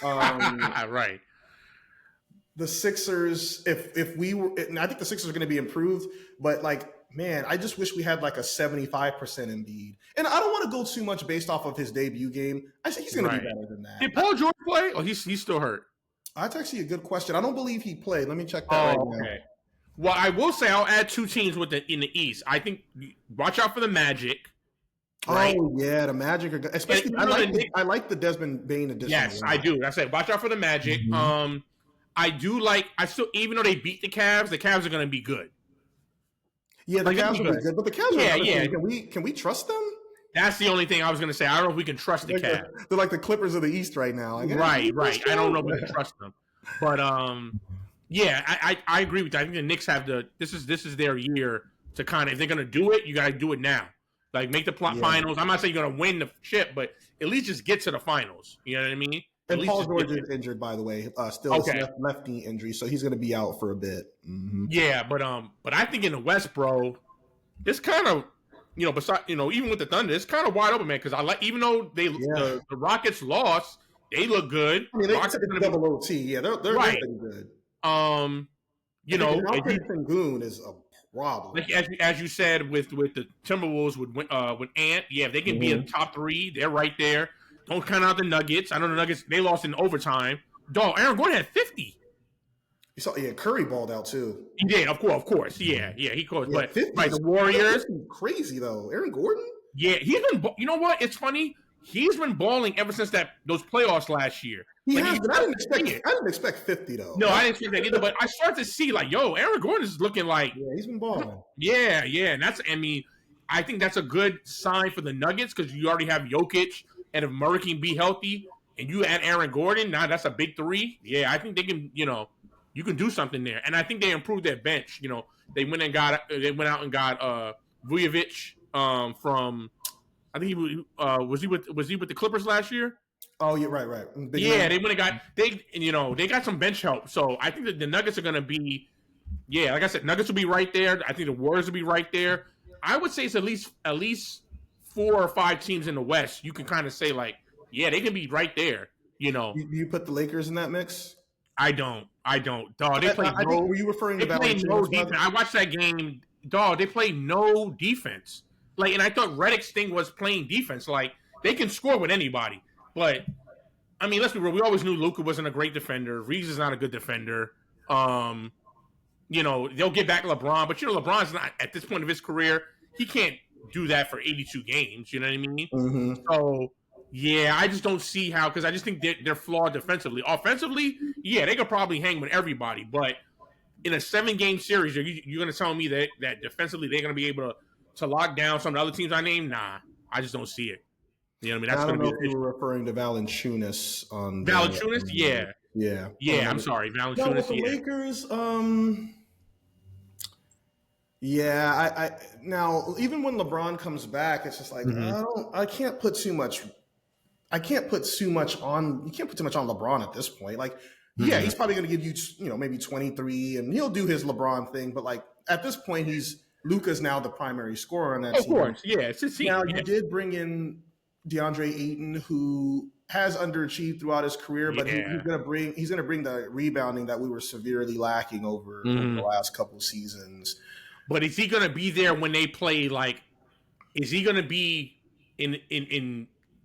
Right. The Sixers, if we were, and I think the Sixers are going to be improved, but like, man, I just wish we had like a 75% Embiid. And I don't want to go too much based off of his debut game. I think he's going to be better than that. Did Paul George play? Oh, he's still hurt. That's actually a good question. I don't believe he played. Let me check that now. Well, I will say I'll add 2 teams in the East. I think watch out for the Magic. Right? Oh yeah, the Magic are good. Especially I like the Desmond Bane addition. Yes, I do. I said watch out for the Magic. I still, even though they beat the Cavs are going to be good. Yeah, the Cavs will be good, but the Cavs are Can we trust them? That's the only thing I was going to say. I don't know if we can trust the Cavs. They're like the Clippers of the East right now. Right. I don't know if we can trust them, but yeah, I agree with that. I think the Knicks have this is their year to kind of, if they're going to do it, you got to do it now. Like make the finals. I'm not saying you're going to win the ship, but at least just get to the finals. You know what I mean? And Paul George is injured, by the way. Still left knee injury, so he's going to be out for a bit. Yeah, but I think in the West, bro, it's kind of, besides, even with the Thunder, it's kind of wide open, man. Because even though the Rockets lost, they look good. I mean, they took a double OT. Yeah, they're pretty good. Sengun is a problem. Like as you said with the Timberwolves with Ant, if they can be in the top 3, they're right there. Don't count out the Nuggets. I know the Nuggets, they lost in overtime. Dog, Aaron Gordon had 50. You saw, Curry balled out too. He did, of course. Yeah, he coached. Yeah, But 50s, right, the Warriors, crazy though. Aaron Gordon. yeah, he's been. You know what? It's funny. He's been balling ever since those playoffs last year. He like, has, but I didn't expect 50 though. No, I didn't expect that either. But I start to see like, yo, Aaron Gordon is looking like, yeah, he's been balling. Yeah, and I think that's a good sign for the Nuggets because you already have Jokic, and if Murray can be healthy, and you add Aaron Gordon, now that's a big three. Yeah, I think they can. You can do something there, and I think they improved their bench. They went out and got Vujovic from. I think was he with the Clippers last year? Oh, yeah, right. They went and got they got some bench help. So I think that the Nuggets are going to be, like I said, Nuggets will be right there. I think the Warriors will be right there. I would say it's at least 4 or 5 teams in the West. You can kind of say like, yeah, they can be right there. You put the Lakers in that mix? I don't. Dog, they play. Were you referring to no defense? I watched that game. Dog, they play no defense. And I thought Redick's thing was playing defense. Like, they can score with anybody. But, I mean, let's be real. We always knew Luka wasn't a great defender. Reeves is not a good defender. They'll get back LeBron. But, LeBron's not, at this point of his career, he can't do that for 82 games. You know what I mean? Mm-hmm. So, yeah, I just don't see how, because I just think they're flawed defensively. Offensively, yeah, they could probably hang with everybody. But in a 7-game series, you're going to tell me that defensively they're going to be able to lock down some of the other teams I named? Nah, I just don't see it. You know what I mean? That's I don't know if you were referring to Valanciunas on Valanciunas. Yeah. I'm sorry, Valanciunas. With the Lakers, I now even when LeBron comes back, it's just like I can't put too much on. You can't put too much on LeBron at this point. Like, yeah, he's probably going to give you maybe 23, and he'll do his LeBron thing. But like at this point, Luka's now the primary scorer on that team. Of course, yeah. It's his team. Now, you did bring in DeAndre Ayton, who has underachieved throughout his career, but he's going to bring the rebounding that we were severely lacking over the last couple of seasons. But is he going to be there when they play? Like, is he going to be in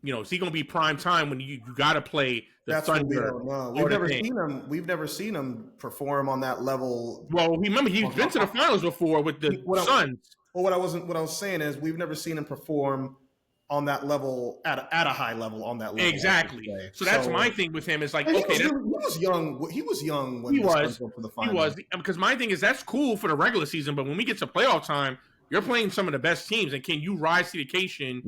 is he going to be prime time when you got to play the Thunder? What we don't know. We've never seen him perform on that level. Well, remember he's been to the finals before with the Suns. What I was saying is we've never seen him perform on that level at a high level on that level. Exactly. So that's my thing with him is like, okay, he was young. He was young when he was for the finals. He was, because my thing is that's cool for the regular season, but when we get to playoff time, you're playing some of the best teams, and can you rise to the occasion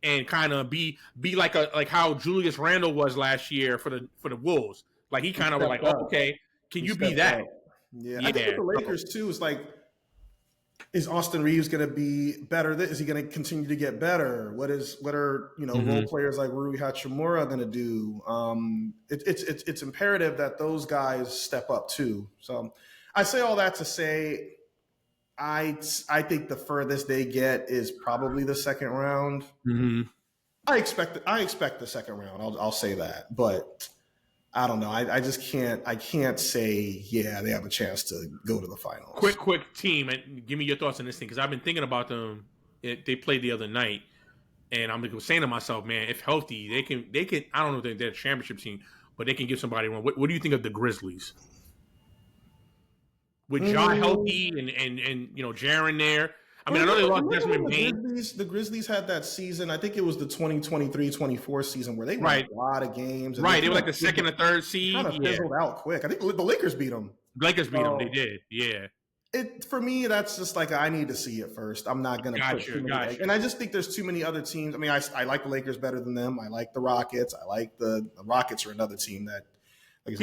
and kind of be like how Julius Randle was last year for the Wolves? Like he kind of was like, okay, can you be that? Yeah, I think with the Lakers too, it's like, is Austin Reeves going to be better? Is he going to continue to get better? What are role players like Rui Hachimura going to do? It's imperative that those guys step up too. So I say all that to say, I think the furthest they get is probably the second round. Mm-hmm. I expect the second round. I'll say that, but I don't know. I just can't. I can't say they have a chance to go to the finals. Quick team, and give me your thoughts on this thing because I've been thinking about them. They played the other night, and I'm saying to myself, man, if healthy, they can. I don't know if they're a championship team, but they can give somebody one. What do you think of the Grizzlies? With Ja healthy and Jaren there. I mean, I know they lost Desmond Bain. The Grizzlies had that season. I think it was the 2023-24 season where they won a lot of games. And they were like the second or third seed. Kind of fizzled out quick. I think the Lakers beat them. They did. Yeah. For me, that's just like I need to see it first. I'm not going to put too many. And I just think there's too many other teams. I mean, I like the Lakers better than them. I like the Rockets. I like the Rockets are another team that. Of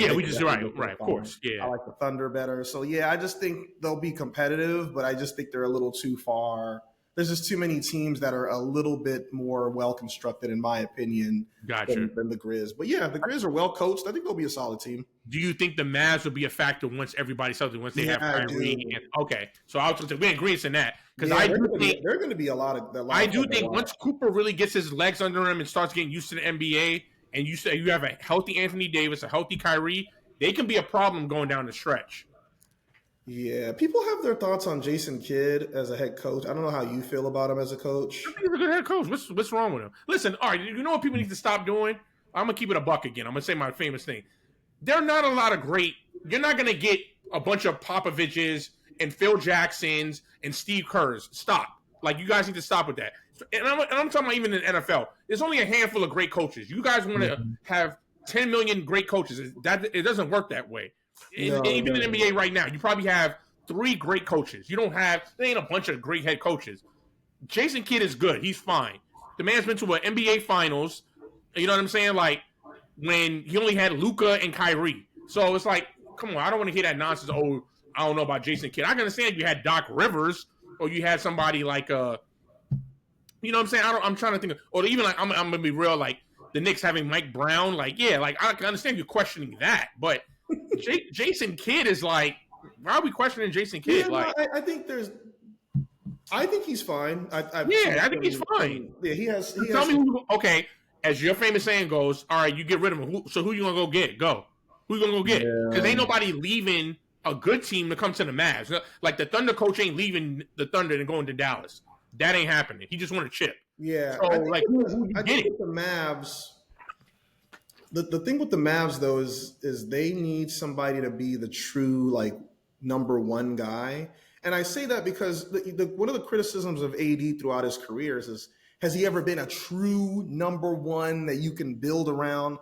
course. Yeah. I like the Thunder better. So, I just think they'll be competitive, but I just think they're a little too far. There's just too many teams that are a little bit more well-constructed, in my opinion, than the Grizz. But, the Grizz are well-coached. I think they'll be a solid team. Do you think the Mavs will be a factor once everybody's healthy, once they have Kyrie? Okay. So, I was going to say, we agree on that. Because I do think they're going to be a lot of I do think once Cooper really gets his legs under him and starts getting used to the NBA, and you say you have a healthy Anthony Davis, a healthy Kyrie, they can be a problem going down the stretch. Yeah, people have their thoughts on Jason Kidd as a head coach. I don't know how you feel about him as a coach. I think he's a good head coach. What's wrong with him? Listen, all right, you know what people need to stop doing? I'm going to keep it a buck again. I'm going to say my famous thing. There are not a lot of great you're not going to get a bunch of Popoviches and Phil Jacksons and Steve Kerrs. Stop. Like, you guys need to stop with that. And I'm talking about even in the NFL. There's only a handful of great coaches. You guys want to have 10 million great coaches. It doesn't work that way. Even in the NBA right now, you probably have 3 great coaches. There ain't a bunch of great head coaches. Jason Kidd is good. He's fine. The man's been to an NBA Finals. You know what I'm saying? Like, when he only had Luka and Kyrie. So it's like, come on, I don't want to hear that nonsense. Oh, I don't know about Jason Kidd. I can understand if you had Doc Rivers or you had somebody like, you know what I'm saying? I'm trying to think of, or even like, I'm going to be real, like the Knicks having Mike Brown. Like, yeah, like I can understand you questioning that. But Jason Kidd is like, why are we questioning Jason Kidd? Yeah, like, I think he's fine. I think he's fine. Yeah, he has. Tell me who, okay, as your famous saying goes, all right, you get rid of him. Who you going to go get? Go. Who you going to go get? Because ain't nobody leaving a good team to come to the Mavs. Like, the Thunder coach ain't leaving the Thunder and going to Dallas. That ain't happening. He just want a chip. Yeah. So, I think with the Mavs, the thing with the Mavs, though, is they need somebody to be the true, like, number one guy. And I say that because one of the criticisms of AD throughout his careers is, has he ever been a true number one that you can build around?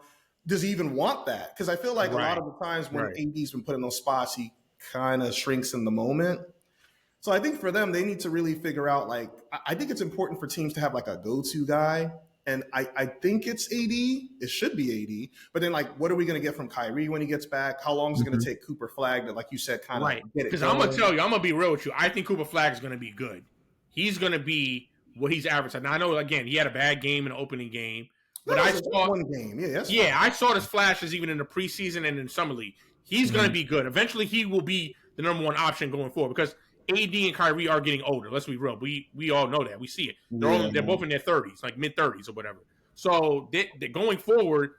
Does he even want that? Because I feel like a lot of the times when AD's been put in those spots, he kind of shrinks in the moment. So I think for them, they need to really figure out, like, I think it's important for teams to have like a go-to guy. And I think it's AD. It should be AD. But then, like, what are we going to get from Kyrie when he gets back? How long is it going to take Cooper Flagg to, like you said, kind of get it? Because I'm going to tell you, I'm going to be real with you. I think Cooper Flagg is going to be good. He's going to be what he's averaged. Now, I know, again, he had a bad game in the opening game. But I saw one game. I saw his flashes even in the preseason and in summer league. He's going to be good. Eventually, he will be the number one option going forward because AD and Kyrie are getting older. Let's be real. We all know that. We see it. They're both in their 30s, like mid-30s or whatever. So they're going forward,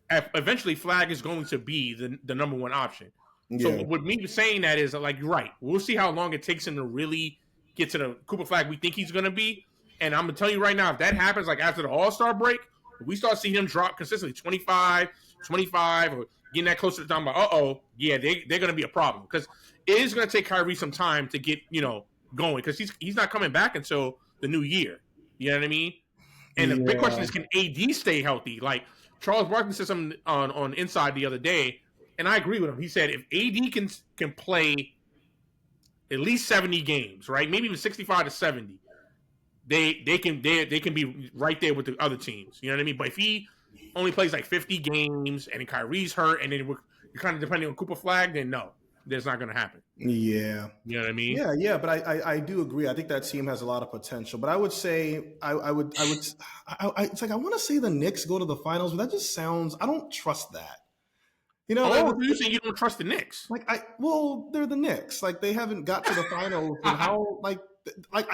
eventually Flagg is going to be the number one option. So with me saying that is, like, you're right. We'll see how long it takes him to really get to the Cooper Flagg we think he's going to be. And I'm going to tell you right now, if that happens, like after the All-Star break, if we start seeing him drop consistently 25, or getting that close to the time, like, they're going to be a problem. Because it is going to take Kyrie some time to get, going. Because he's not coming back until the new year. You know what I mean? And the big question is, can AD stay healthy? Like, Charles Barkley said something on Inside the other day, and I agree with him. He said if AD can play at least 70 games, right? Maybe even 65 to 70, they can be right there with the other teams. You know what I mean? But if he only plays like 50 games and Kyrie's hurt and then you're kind of depending on Cooper Flagg, then no, that's not going to happen. Yeah. You know what I mean? Yeah. But I do agree. I think that team has a lot of potential. But I would say it's like I want to say the Knicks go to the finals, but that just sounds. I don't trust that. You saying you don't trust the Knicks? They're the Knicks. Like, they haven't got to the finals, and how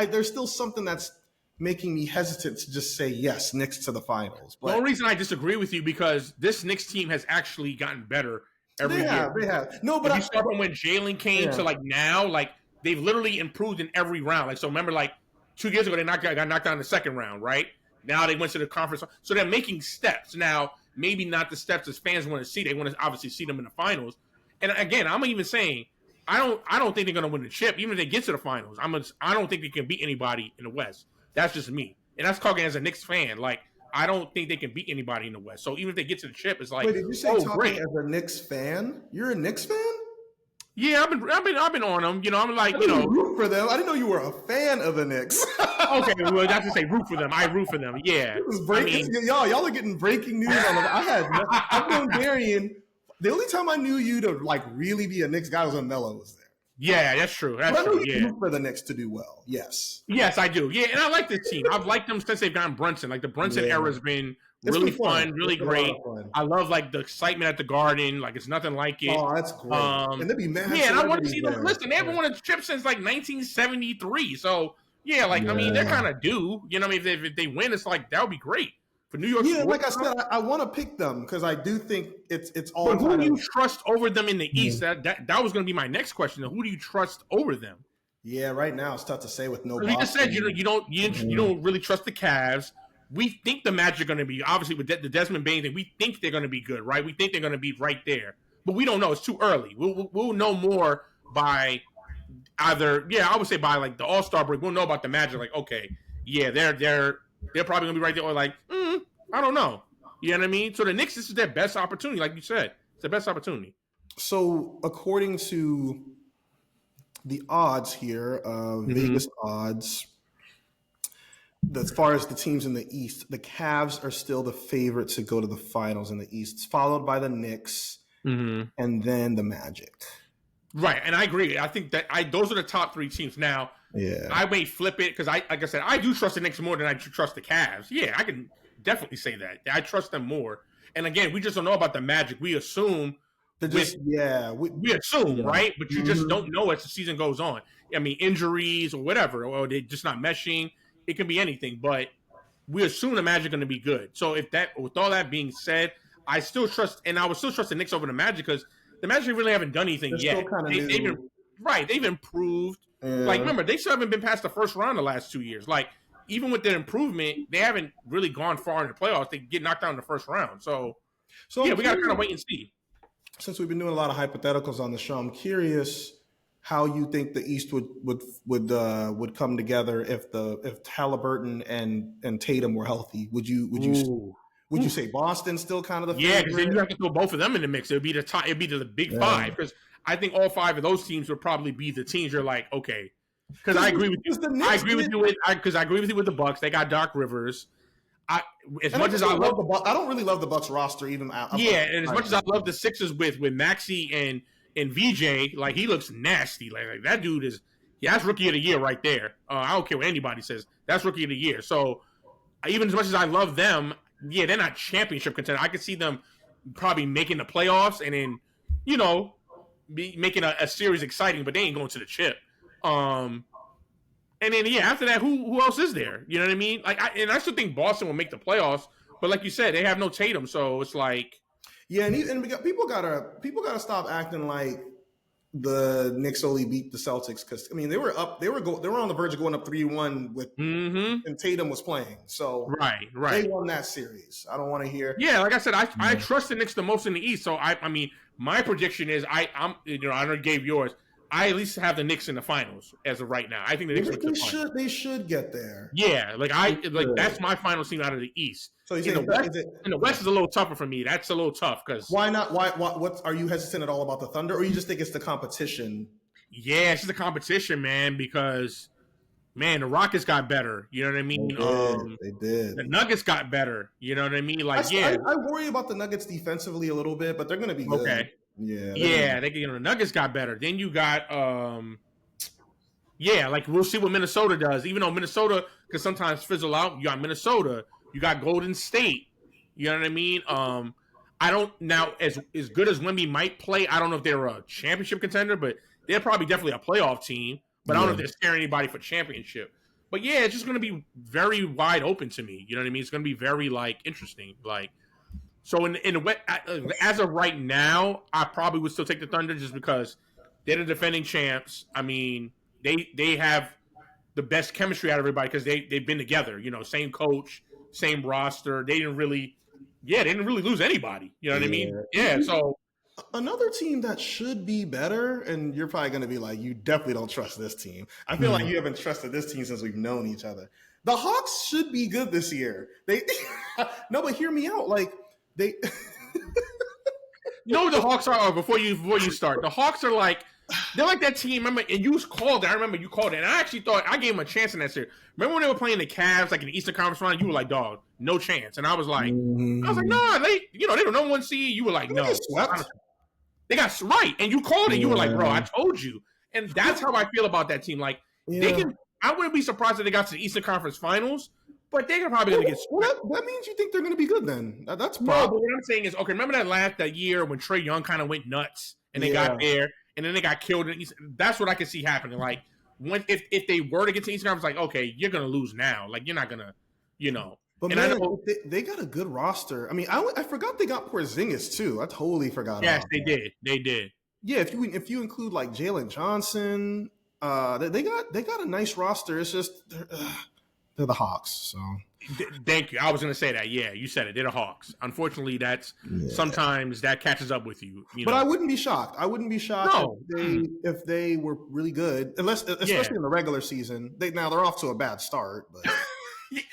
there's still something that's making me hesitant to just say yes, Knicks to the finals. But the only reason I disagree with you because this Knicks team has actually gotten better every year. They have. No, but if you start from when Jalen came to like now, like they've literally improved in every round. Like, so remember, like 2 years ago they got knocked out in the second round, right? Now they went to the conference, so they're making steps now. Maybe not the steps as fans want to see. They want to obviously see them in the finals. And again, I'm even saying I don't think they're going to win the chip, even if they get to the finals. I don't think they can beat anybody in the West. That's just me, and that's talking as a Knicks fan. Like, I don't think they can beat anybody in the West. So even if they get to the chip, it's like, wait, did you say talking as a Knicks fan? You're a Knicks fan? Yeah, I've been on them. I'm like, root for them. I didn't know you were a fan of the Knicks. Okay, well, that's to say root for them. I root for them. Yeah, y'all are getting breaking news on them. I've known Darian. The only time I knew you to like really be a Knicks guy was when Melo was there. Yeah, that's true. That's true. Yeah, for the Knicks to do well. Yes, I do. Yeah, and I like this team. I've liked them since they've gotten Brunson. Like, the Brunson era has been really fun, really great. I love like the excitement at the Garden. Like, it's nothing like it. Oh, that's great. And they'd be mad. Yeah, and I want to see them. Listen, they haven't won a chip since like 1973. So yeah, like I mean, they're kind of due. I mean, if they win, it's like that would be great for New York. Yeah, like I said, I want to pick them because I do think it's all. But who do you trust over them in the East? That was going to be my next question. Who do you trust over them? Yeah, right now it's tough to say with no. You just said you don't really trust the Cavs. We think the Magic are going to be, obviously with the Desmond Bain thing, we think they're going to be good, right? We think they're going to be right there. but we don't know. It's too early. We'll know more by either, I would say by like the All-Star break. We'll know about the Magic. Like, okay, yeah, they're probably gonna be right there. Or like, I don't know. You know what I mean? So the Knicks, this is their best opportunity, like you said. It's the best opportunity. So according to the odds here, Vegas odds, as far as the teams in the East, the Cavs are still the favorites to go to the finals in the East, followed by the Knicks and then the Magic. Right, and I agree. I think that those are the top three teams. Now, I may flip it because like I said, I do trust the Knicks more than I trust the Cavs. Yeah, I can definitely say that. I trust them more. And again, we just don't know about the Magic. We assume we assume, right? But you just don't know as the season goes on. I mean, injuries or whatever, or they're just not meshing. It can be anything, but we assume the Magic are going to be good. So with all that being said, I still trust, and I would still trust the Knicks over the Magic because the Magic really haven't done anything yet. They've improved. Yeah. Like, remember, they still haven't been past the first round the last 2 years. Like, even with their improvement, they haven't really gone far in the playoffs. They get knocked out in the first round. So we got to kind of wait and see. Since we've been doing a lot of hypotheticals on the show, I'm curious how you think the East would come together if Halliburton and Tatum were healthy. Would you say Boston still kind of the favorite? Yeah, because then you have to throw both of them in the mix. It'd be the big five because I think all five of those teams would probably be the teams you're like, okay. Because I agree with you. I agree with you with the Bucks. They got Doc Rivers. I don't really love the Bucks roster even. And as much as I love the Sixers with Maxey and VJ, like he looks nasty. Like that dude that's rookie of the year right there. I don't care what anybody says. That's rookie of the year. So even as much as I love them, they're not championship contenders. I could see them probably making the playoffs and then, making a series exciting, but they ain't going to the chip. And then after that, who else is there? You know what I mean? Like, I still think Boston will make the playoffs, but like you said, they have no Tatum, so it's like, and people gotta stop acting like the Knicks only beat the Celtics because they were up, they were on the verge of going up 3-1 with and Tatum was playing, so right, they won that series. I don't want to hear. Yeah, like I said, I trust the Knicks the most in the East, so I mean, my prediction is I already gave yours. I at least have the Knicks in the finals as of right now. I think the Knicks they should get there. Yeah, that's my final team out of the East. So in the West is a little tougher for me. That's a little tough because why not? Why? What are you hesitant at all about the Thunder, or you just think it's the competition? Yeah, it's just the competition, man. Because the Rockets got better. You know what I mean? They did. The Nuggets got better. You know what I mean? Like, I worry about the Nuggets defensively a little bit, but they're going to be good. Okay. Yeah. The Nuggets got better. Then you got, we'll see what Minnesota does. Even though Minnesota can sometimes fizzle out, you got Minnesota. You got Golden State. You know what I mean? I don't now as good as Wemby might play. I don't know if they're a championship contender, but they're probably definitely a playoff team. But I don't know if they're scaring anybody for championship. But it's just going to be very wide open to me. You know what I mean? It's going to be very interesting. So in the West, as of right now, I probably would still take the Thunder just because they're the defending champs. I mean, they have the best chemistry out of everybody because they've been together. Same coach, same roster. They didn't really lose anybody. You know what I mean? Yeah. So another team that should be better, and you're probably going to be like, you definitely don't trust this team. I feel like you haven't trusted this team since we've known each other. The Hawks should be good this year. No, but hear me out. Like. You know what the Hawks are? Before you start, the Hawks are they're like that team. Remember, and you called it. I remember you called it, and I actually thought I gave them a chance in that series. Remember when they were playing the Cavs, in the Eastern Conference Final? You were like, "Dog, no chance." And I was like, "Nah, they were no 1 seed." You were like, "No, they got right," and you called it. You were like, "Bro, I told you." And that's how I feel about that team. They can. I wouldn't be surprised if they got to the Eastern Conference Finals. But they're probably going to get swept. That means you think they're going to be good then. That's no, but what I'm saying is, okay, remember that year when Trae Young kind of went nuts and they got there and then they got killed? That's what I could see happening. If they were to get to Eastern Conference, okay, you're going to lose now. You're not going to, But they got a good roster. I mean, I forgot they got Porzingis too. I totally forgot. Yes, they did. They did. Yeah, if you include Jalen Johnson, they got a nice roster. It's just they're the Hawks. So Thank you. I was going to say that. Yeah, you said it. They're the Hawks. Unfortunately, sometimes that catches up with you. But I wouldn't be shocked. I wouldn't be shocked No. if they were really good, especially in the regular season. They're off to a bad start, but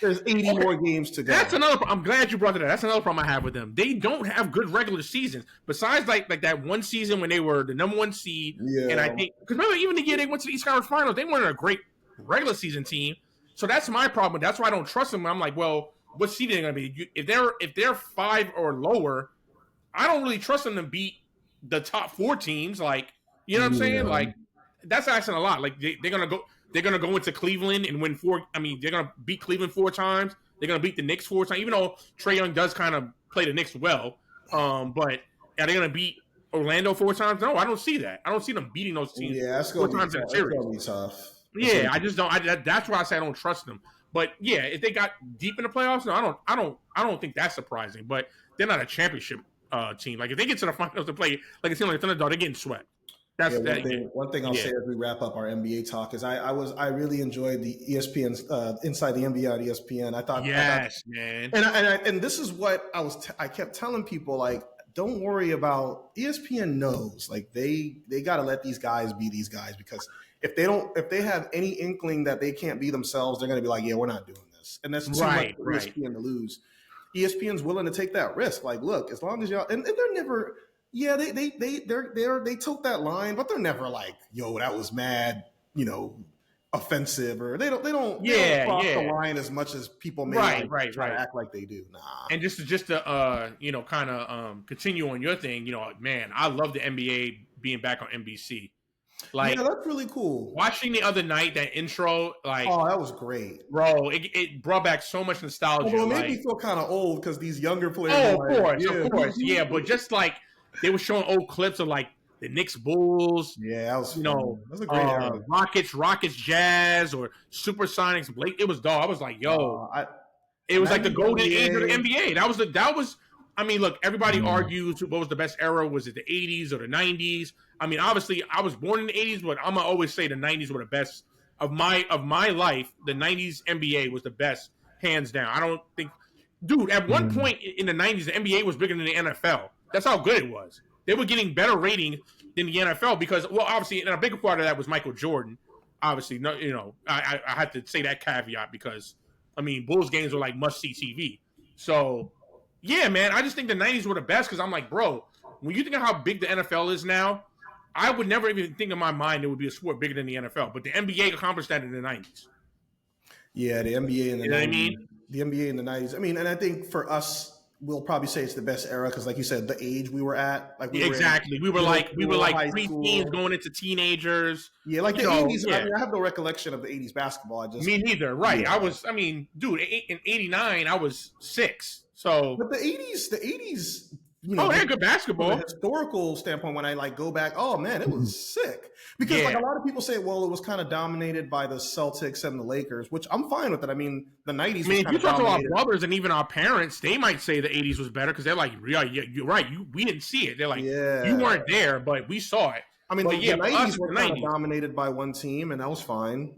there's 80 more games to go. That's another. I'm glad you brought it up. That's another problem I have with them. They don't have good regular seasons. Besides, like that one season when they were the number 1 seed, and I think because remember even the year they went to the East Conference Finals, they weren't a great regular season team. So that's my problem. That's why I don't trust them. I'm like, well, what seed are they going to be? If they're 5 or lower, I don't really trust them to beat the top 4 teams. Like, you know what I'm saying? Like, that's asking a lot. Like, they're gonna go into Cleveland and win 4. I mean, they're gonna beat Cleveland 4 times. They're gonna beat the Knicks 4 times. Even though Trae Young does kind of play the Knicks well, but are they gonna beat Orlando 4 times? No, I don't see that. I don't see them beating those teams 4 times in a series. That's gonna be tough. Yeah, I just don't. That's why I say I don't trust them. But yeah, if they got deep in the playoffs, no, I don't think that's surprising. But they're not a championship team. Like if they get to the finals to play like a team like Thunder, they're getting swept. That's one thing I'll say as we wrap up our NBA talk is I really enjoyed the ESPN's Inside the NBA on ESPN. I thought man. And this is what I kept telling people, like, don't worry about ESPN knows, like they got to let these guys be these guys, because if they have any inkling that they can't be themselves, they're going to be like, yeah, we're not doing this. And that's too much for ESPN to lose. ESPN's willing to take that risk. Like, look, as long as y'all, and they're never, they took that line, but they're never like, yo, that was mad, offensive, or they don't cross the line as much as people may try to act like they do. Nah. And just to kind of continue on your thing, man, I love the NBA being back on NBC. Like, yeah, that's really cool. Watching the other night, that intro, like, oh, that was great, bro. It brought back so much nostalgia. Well, it made me feel kind of old because these younger players. Oh, of course, yeah. But just like they were showing old clips of like the Knicks, Bulls. Yeah, that was that was a great era. Rockets, Jazz, or Supersonics. Blake. It was dog. I was like, yo, it was like the golden age of the NBA. That was. I mean, look, everybody argues what was the best era. Was it the 80s or the 90s? I mean, obviously, I was born in the 80s, but I'm going to always say the 90s were the best of my life. The 90s NBA was the best, hands down. I don't think – dude, at one point in the 90s, the NBA was bigger than the NFL. That's how good it was. They were getting better ratings than the NFL because, well, obviously, and a bigger part of that was Michael Jordan. Obviously, I had to say that caveat because, I mean, Bulls games were like must-see TV. So – yeah, man, I just think the 90s were the best because I'm like, bro, when you think of how big the NFL is now, I would never even think in my mind it would be a sport bigger than the NFL. But the NBA accomplished that in the 90s. Yeah, the NBA in the 90s. You know what I mean? The NBA in the 90s. I mean, and I think for us, we'll probably say it's the best era because, like you said, the age we were at. Like we were like pre-teens going into teenagers. Yeah, like the 80s. Yeah. I mean, I have no recollection of the 80s basketball. Me neither, right. Yeah. Dude, in 89, I was 6. So, but the 80s, they're good basketball. From a historical standpoint, when I go back, oh man, it was sick. Because like a lot of people say, well, it was kind of dominated by the Celtics and the Lakers, which I'm fine with it. I mean, the 90s. I mean, if you talk to our brothers and even our parents, they might say the 80s was better because they're like, yeah, you're right. We didn't see it. They're like, you weren't there, but we saw it. I mean, the 90s were kind of dominated by one team, and that was fine.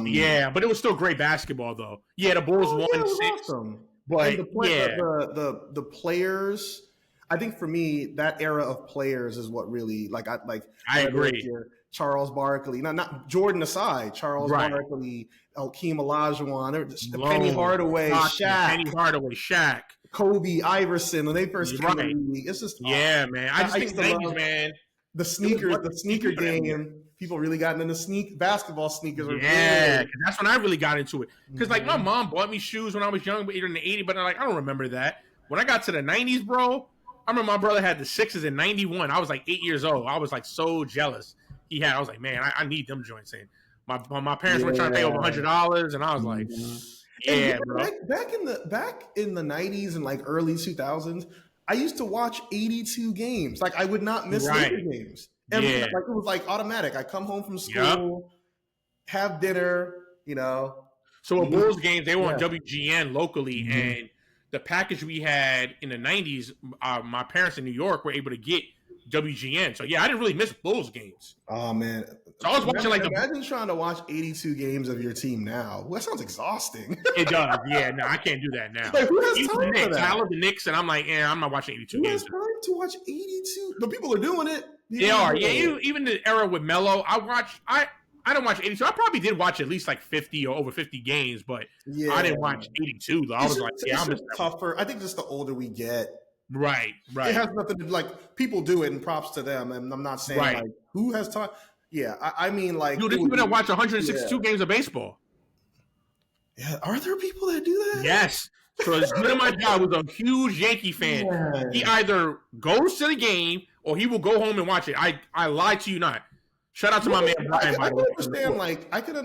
Yeah, but it was still great basketball, though. Yeah, the Bulls won 6. Awesome. But the players, I think for me, that era of players is what really I agree. Charles Barkley, not Jordan aside, Charles Barkley, Hakeem Olajuwon, Penny Hardaway, Shaq, Kobe, Iverson when they first came in the league. It's just man. I just think 90s, man. The sneaker game. People really got into basketball sneakers. Yeah, that's when I really got into it. Because like my mom bought me shoes when I was young, but in the 80s. But I don't remember that. When I got to the 90s, bro, I remember my brother had the 6s in 91. I was like 8 years old. I was like so jealous. I was like, man, I need them joints. And my parents were trying to pay over $100, and I was like, bro. Back in the 90s and like early 2000s, I used to watch 82 games. Like I would not miss Laker games. Like it was like automatic. I come home from school, have dinner, So at Bulls games, they were on WGN locally, and the package we had in the 90s, my parents in New York were able to get WGN. So yeah, I didn't really miss Bulls games. Oh man, So I was watching like imagine trying to watch 82 games of your team now. Well, that sounds exhausting. It does. Yeah, no, I can't do that now. Like, who has time for that? I love the Knicks, and I'm like, I'm not watching 82 games. Who has time to watch 82? But people are doing it. They are. Yeah, even the era with Melo, I don't watch 82. I probably did watch at least like 50 or over 50 games, but I didn't watch 82. Though. I was like, I'm tougher. I think just the older we get. Right. It has nothing to do, like, people do it and props to them. And I'm not saying like who has time. Yeah, I mean, like, dude, there's people that watch 162 games of baseball. Yeah, are there people that do that? Yes. So as good as my dad was a huge Yankee fan, he either goes to the game or he will go home and watch it. I lied to you not. Shout out to my man Brian. I can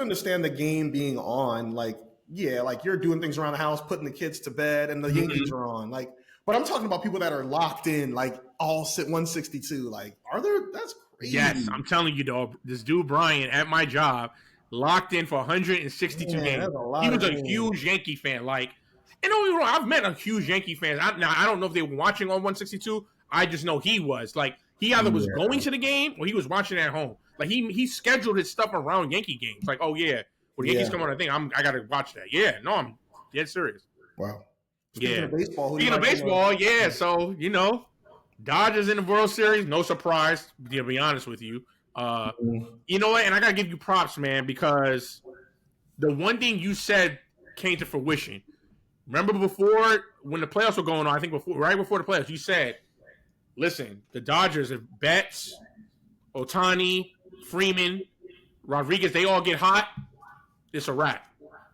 understand the game being on. Like, yeah, like you're doing things around the house, putting the kids to bed, and the Yankees are on. Like, but I'm talking about people that are locked in, like all sit 162. Like, are there? That's crazy. Yes, I'm telling you, dog. This dude Brian at my job locked in for 162 games. He was a huge Yankee fan. Like, and don't get me wrong, I've met a huge Yankee fan. Now I don't know if they were watching on 162. I just know he was. Like, he either was going to the game or he was watching at home. Like, he scheduled his stuff around Yankee games. Like, oh yeah, when the Yankees come on, I think I got to watch that. Yeah, no, I'm dead serious. Wow. Speaking of baseball, yeah. So, Dodgers in the World Series, no surprise, to be honest with you. You know what? And I got to give you props, man, because the one thing you said came to fruition. Remember before, when the playoffs were going on, I think right before the playoffs, you said, listen, the Dodgers, if Betts, Ohtani, Freeman, Rodriguez, they all get hot, it's a wrap.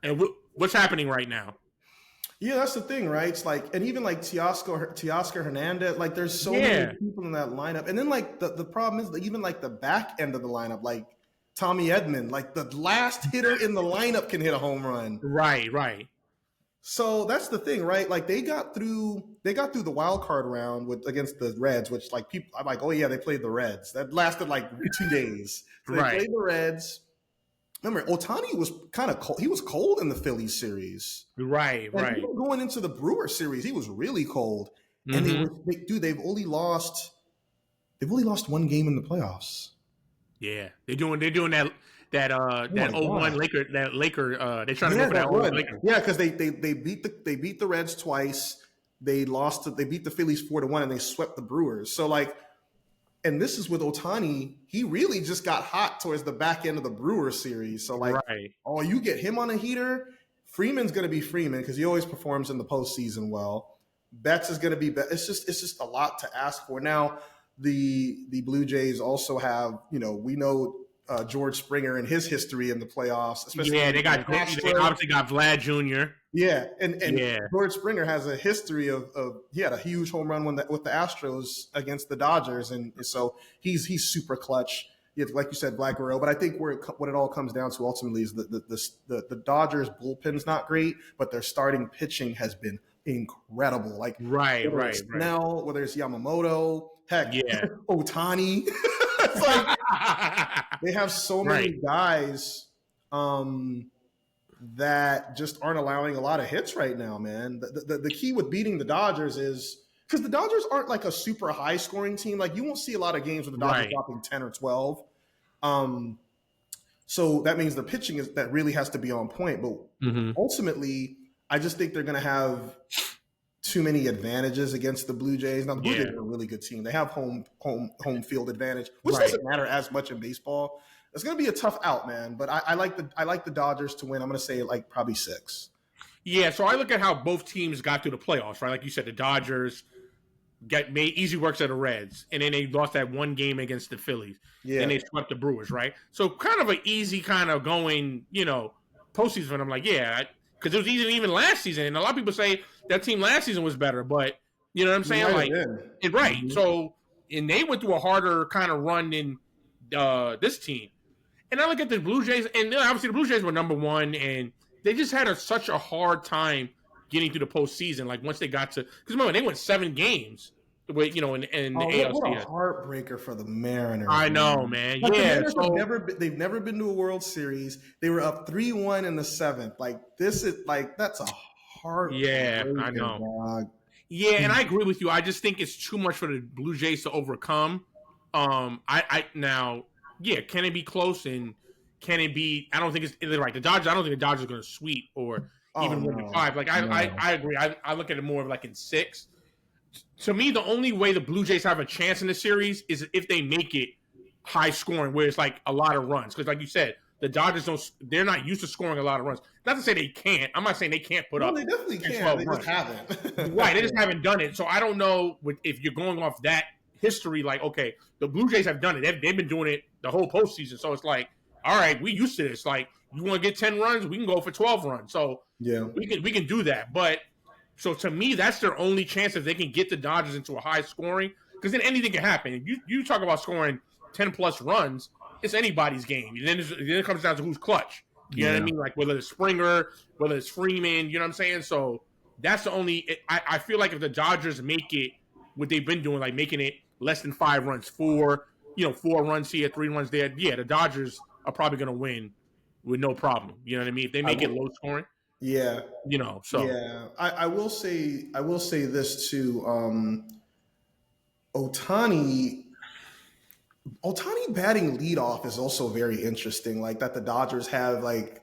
And what's happening right now? Yeah, that's the thing, right? It's like, and even like Teoscar Hernandez, like there's so many people in that lineup. And then like the problem is that even like the back end of the lineup, like Tommy Edman, like the last hitter in the lineup can hit a home run. Right. So that's the thing, right? Like they got through the wild card round against the Reds, which like people, I'm like, oh yeah, they played the Reds. That lasted like 2 days. So they played the Reds. Remember, Ohtani was kind of cold. He was cold in the Phillies series. Right. Even going into the Brewers series, he was really cold. And they've only lost 1 game in the playoffs. Yeah, they're doing that 0-1 Laker they're trying to go for that 0-1 Laker. Yeah, because they beat the Reds twice. They beat the Phillies 4-1 and they swept the Brewers. So like, and this is with Ohtani. He really just got hot towards the back end of the Brewers series. So like, you get him on a heater. Freeman's going to be Freeman because he always performs in the postseason well. Betts is going to be Betts. It's just a lot to ask for. Now the Blue Jays also have, we know George Springer and his history in the playoffs. Especially they obviously got Vlad Jr. Yeah, and George Springer has a history of he had a huge home run with the Astros against the Dodgers, and so he's super clutch. Yeah, like you said, Black Guerrero. But I think what it all comes down to ultimately is the Dodgers bullpen's not great, but their starting pitching has been incredible. Like right. Snell, whether it's Yamamoto, heck, Ohtani. It's like they have so many guys that just aren't allowing a lot of hits right now, man. The key with beating the Dodgers is because the Dodgers aren't like a super high scoring team. Like you won't see a lot of games with the Dodgers dropping 10 or 12. So that means the pitching that really has to be on point. But ultimately, I just think they're going to have too many advantages against the Blue Jays. Now the Blue Jays are a really good team. They have home field advantage, which doesn't matter as much in baseball. It's going to be a tough out, man. But I like the Dodgers to win. I'm going to say like probably 6. Yeah, so I look at how both teams got through the playoffs, right? Like you said, the Dodgers made easy works of the Reds, and then they lost that 1 game against the Phillies. Yeah. And they swept the Brewers, right? So kind of an easy kind of going, postseason. And I'm like, because it was easy even last season. And a lot of people say that team last season was better, but you know what I'm saying? Mm-hmm. So, and they went through a harder kind of run than this team. And I look at the Blue Jays, and obviously the Blue Jays were number 1, and they just had such a hard time getting through the postseason. Like once they got to, because remember they went 7 games, in the ALCS. What a heartbreaker for the Mariners. I know, man. Like, they've never been to a World Series. They were up 3-1 in the 7th. Like this is like that's a heart. Yeah, I know. Dog. Yeah, and I agree with you. I just think it's too much for the Blue Jays to overcome. I now, yeah, can it be close and can it be? I don't think it's right. The Dodgers. I don't think the Dodgers are going to sweep or even win the 5. Like I agree. I look at it more of like in 6. To me, the only way the Blue Jays have a chance in the series is if they make it high scoring, where it's like a lot of runs. Because, like you said, the Dodgers they're not used to scoring a lot of runs. Not to say they can't. I'm not saying they can't put up. They definitely can. They just haven't. Right, they just haven't done it. So I don't know if you're going off that history. Like, okay, the Blue Jays have done it. They've been doing it the whole postseason. So it's like, all right, we used to this. Like, you want to get 10 runs, we can go for 12 runs. So yeah, we can do that. But so to me, that's their only chance if they can get the Dodgers into a high scoring. Because then anything can happen. You talk about scoring 10 plus runs, it's anybody's game. And then it comes down to who's clutch. You know what I mean? Like whether it's Springer, whether it's Freeman, you know what I'm saying? So that's the only I feel like if the Dodgers make it what they've been doing, like making it less than 5 runs, 4 runs here, 3 runs there, yeah, the Dodgers are probably gonna win with no problem. You know what I mean? If they make it low scoring. Yeah. So yeah. I will say this too. Ohtani batting leadoff is also very interesting. Like that the Dodgers have like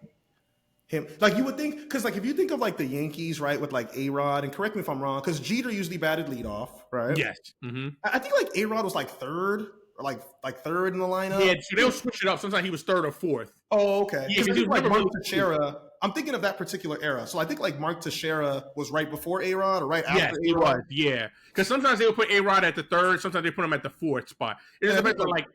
him. Like you would think, because like if you think of like the Yankees, right, with like A-Rod, and correct me if I'm wrong, because Jeter usually batted leadoff, right? Yes. Mm-hmm. I think like A-Rod was like third or like third in the lineup. Yeah, so they'll switch it up. Sometimes he was 3rd or 4th. Oh, okay. Yeah, because like Mark Teixeira. I'm thinking of that particular era. So I think like Mark Teixeira was right before A-Rod or right after A-Rod. He was, yeah. Because sometimes they would put A-Rod at the 3rd, sometimes they put him at the 4th spot. It was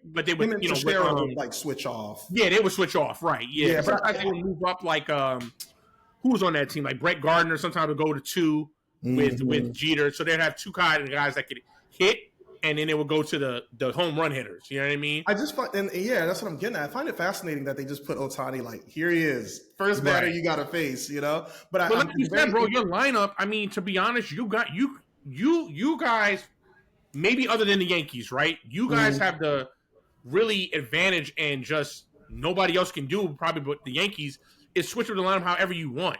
but they would, Teixeira would like switch off. Yeah, they would switch off, right? Yeah, sometimes they would move up like who was on that team? Like Brett Gardner. Sometimes would go to 2 with Jeter, so they'd have 2 guys that could hit. And then it would go to the home run hitters. You know what I mean? I just find, and yeah, that's what I'm getting at. I find it fascinating that they just put Ohtani like, here he is, first batter you got to face, But like you said, bro, your lineup. I mean, to be honest, you got you guys, maybe other than the Yankees, right? You guys have the really advantage, and just nobody else can do probably. But the Yankees is switch with the lineup however you want.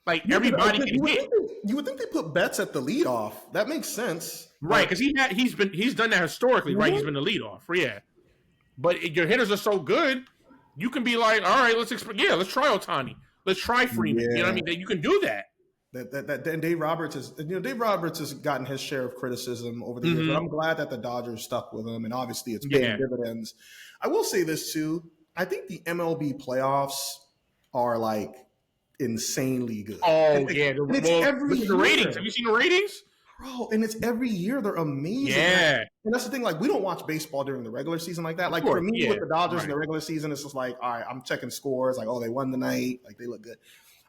Like everybody can hit. You would think they put Betts at the leadoff. That makes sense. Right, because he's done that historically, right? He's been the leadoff, yeah. But your hitters are so good, you can be like, all right, let's try Ohtani, let's try Freeman. You know what I mean? You can do that. That Dave Roberts has gotten his share of criticism over the years, but I'm glad that the Dodgers stuck with him, and obviously it's paying dividends. I will say this too: I think the MLB playoffs are like insanely good. Oh yeah, look at the ratings. Have you seen the ratings? Bro, and it's every year they're amazing. Yeah. And that's the thing, like we don't watch baseball during the regular season like that. Like for me with the Dodgers in the regular season, it's just like, all right, I'm checking scores, like, oh, they won tonight, like they look good.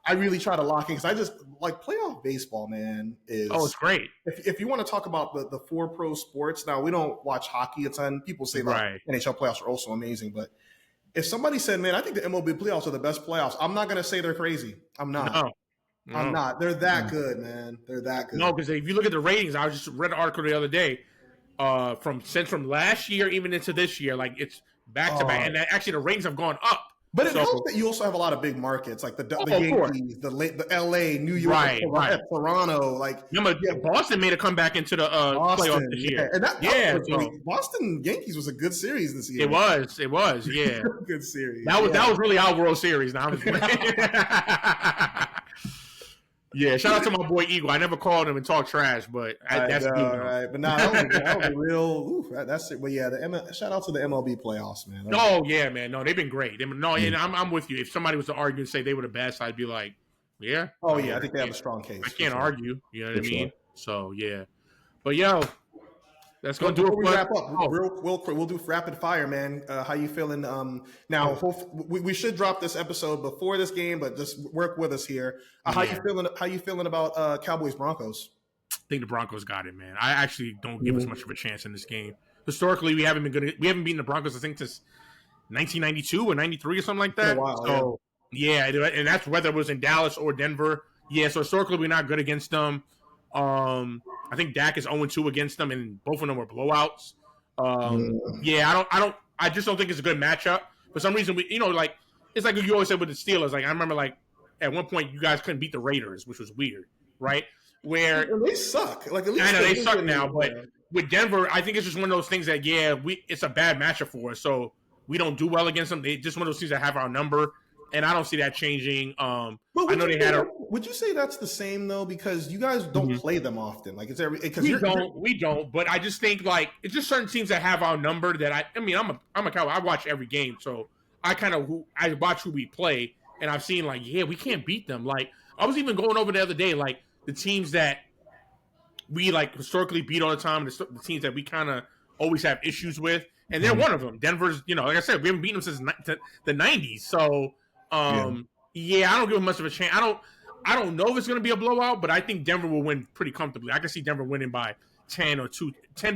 I really try to lock in because I just like playoff baseball, man. It's great. If you want to talk about the 4 pro sports, now we don't watch hockey a ton. People say that NHL playoffs are also amazing, but if somebody said, man, I think the MLB playoffs are the best playoffs, I'm not gonna say they're crazy. I'm not. No. I'm not. They're that good, man. They're that good. No, because if you look at the ratings, I just read an article the other day from last year even into this year, like it's back to back, and actually the ratings have gone up. But it helps that you also have a lot of big markets, like the Yankees, the LA, New York, Toronto. Like Boston made a comeback into the playoffs this year. Yeah, and Boston Yankees was a good series this year. It was, yeah, good series. That was really our World Series. Now I'm just yeah, shout out to my boy Eagle. I never called him and talked trash, but that's right. But that was a real. That's it. But yeah, shout out to the MLB playoffs, man. Yeah, man. No, they've been great. And I'm with you. If somebody was to argue and say they were the best, I'd be like, yeah. Oh yeah, I think they have a strong case. I can't argue. You know what I mean? So yeah, but yo. That's going to do it. We wrap up. Real quick, we'll do rapid fire, man. How you feeling? Now, we should drop this episode before this game, but just work with us here. How you feeling? How you feeling about Cowboys Broncos? I think the Broncos got it, man. I actually don't give us much of a chance in this game. Historically, we haven't been good. We haven't beaten the Broncos, I think, since 1992 or 93 or something like that. Wow, yeah, and that's whether it was in Dallas or Denver. Yeah, so historically, we're not good against them. I think Dak is 0-2 against them, and both of them were blowouts. I just don't think it's a good matchup. For some reason, it's like you always said with the Steelers. Like I remember, like at one point, you guys couldn't beat the Raiders, which was weird, right? Where they suck. Like at least I know they suck now, but with Denver, I think it's just one of those things that it's a bad matchup for us, so we don't do well against them. They just one of those teams that have our number, and I don't see that changing. But I know they had would you say that's the same though? Because you guys don't play them often. Like, because we don't. But I just think like it's just certain teams that have our number. That I mean, I'm a Cowboy. I watch every game, so I watch who we play, and I've seen like we can't beat them. Like I was even going over the other day, like the teams that we like historically beat all the time, the teams that we kind of always have issues with, and they're one of them. Denver's, like I said, we haven't beaten them since the '90s. So, I don't give them much of a chance. I don't know if it's going to be a blowout, but I think Denver will win pretty comfortably. I can see Denver winning by 10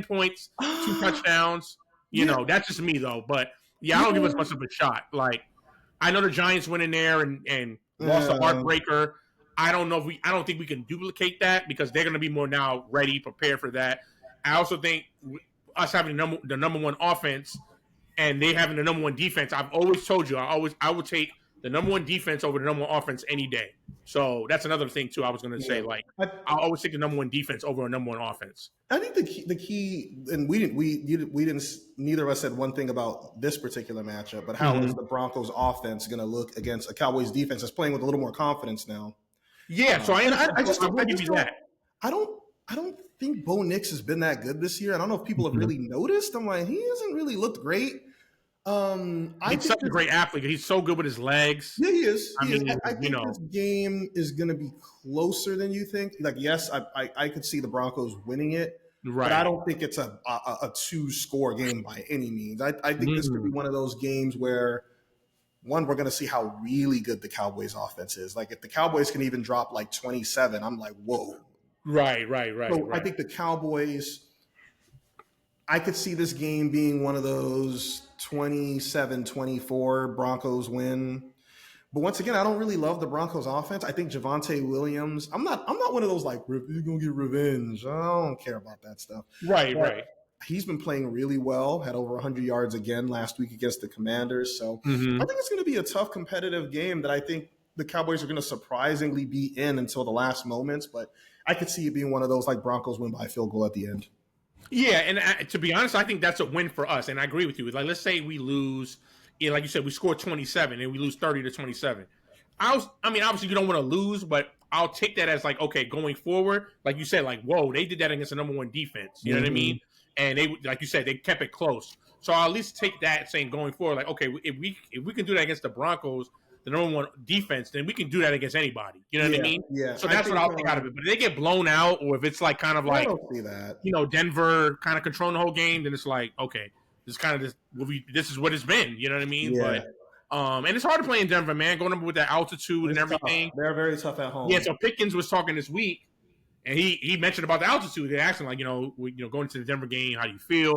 points, 2 touchdowns. That's just me though. But I don't give us much of a shot. Like I know the Giants went in there and lost a heartbreaker. I don't think we can duplicate that because they're going to be more now ready, prepared for that. I also think us having the number one offense and they having the number one defense. I've always told you, I would take the number one defense over the number one offense any day. So that's another thing too. I was going to say, like, I'll always take the number one defense over a number one offense. I think the key, and neither of us said one thing about this particular matchup, but how is the Broncos offense going to look against a Cowboys defense that's playing with a little more confidence now? Yeah, so I don't think Bo Nix has been that good this year. I don't know if people have really noticed. I'm like, he hasn't really looked great. He's such a great athlete. He's so good with his legs. Yeah, he is. I think this game is going to be closer than you think. Like, yes, I could see the Broncos winning it, but I don't think it's a 2-score game by any means. I think this could be one of those games where, one, we're going to see how really good the Cowboys offense is. Like, if the Cowboys can even drop like 27, I'm like, whoa. Right. I think the Cowboys, I could see this game being one of those 27-24 Broncos win. But once again, I don't really love the Broncos offense. I think Javonte Williams, I'm not one of those like, you're going to get revenge. I don't care about that stuff. Right. He's been playing really well, had over 100 yards again last week against the Commanders. So I think it's going to be a tough competitive game that I think the Cowboys are going to surprisingly be in until the last moments. But I could see it being one of those like Broncos win by a field goal at the end. Yeah, and to be honest, I think that's a win for us. And I agree with you. Like, let's say we lose, like you said, we score 27 and we lose 30-27. Obviously you don't want to lose, but I'll take that as like, okay, going forward, like you said, like, whoa, they did that against the number one defense. You know what I mean? And they, like you said, they kept it close. So I'll at least take that saying going forward, like, okay, if we can do that against the Broncos, the number one defense, then we can do that against anybody. You know what I mean? Yeah. So that's what I'll take out of it. But if they get blown out, or if it's like kind of like, I don't see that. Denver kind of controlling the whole game, then it's like, okay, this is what it's been. You know what I mean? Yeah. But and it's hard to play in Denver, man. Going up with that altitude and everything. Tough. They're very tough at home. Yeah. So Pickens was talking this week, and he mentioned about the altitude. They asked him like, going to the Denver game, how do you feel?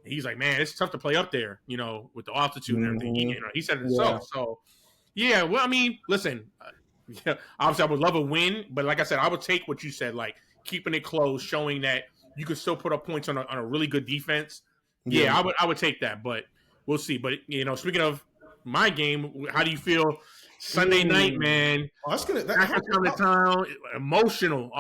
And he's like, man, it's tough to play up there, with the altitude and everything. He said it himself. So. Yeah, well, I mean, listen, obviously I would love a win, but like I said, I would take what you said, like keeping it close, showing that you could still put up points on a really good defense. Yeah, I would take that, but we'll see. But, speaking of my game, how do you feel Sunday night, man? Oh, that's gonna town, emotional.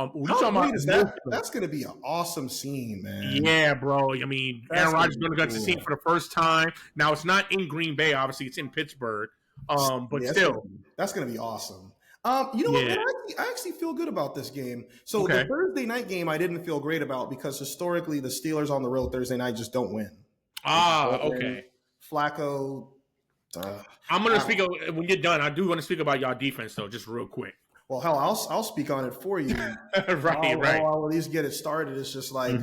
That's gonna be an awesome scene, man. Yeah, bro. I mean, Aaron Rodgers is gonna get to see it for the first time. Now it's not in Green Bay, obviously, it's in Pittsburgh. But still, that's going to be awesome. What? I actually feel good about this game. So the Thursday night game, I didn't feel great about because historically the Steelers on the road Thursday night just don't win. Okay. Flacco. I'm going to speak when you're done. I do want to speak about y'all defense though, just real quick. Well, hell, I'll speak on it for you. right. I'll at least get it started. It's just like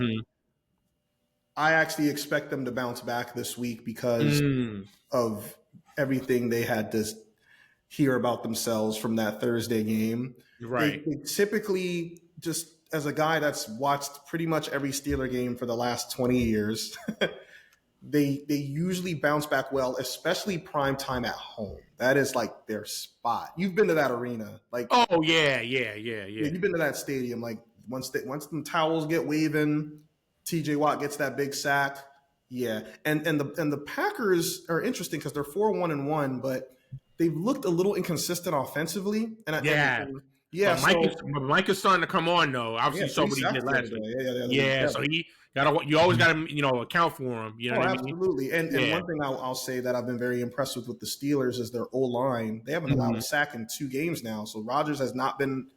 I actually expect them to bounce back this week because of everything they had to hear about themselves from that Thursday game. Right. They typically, just as a guy that's watched pretty much every Steeler game for the last 20 years, they usually bounce back well, especially prime time at home. That is like their spot. You've been to that arena. Like, oh yeah. You've been to that stadium. Like once the towels get waving, TJ Watt gets that big sack. Yeah, and the Packers are interesting because they're 4-1-1, but they've looked a little inconsistent offensively. And Yeah, But Mike is starting to come on though. Obviously, you saw what he did last week. Yeah, so you always got to account for him. You know what I mean? Absolutely. And one thing I'll say that I've been very impressed with the Steelers is their O line. They haven't allowed a sack in 2 games now. So Rodgers has not been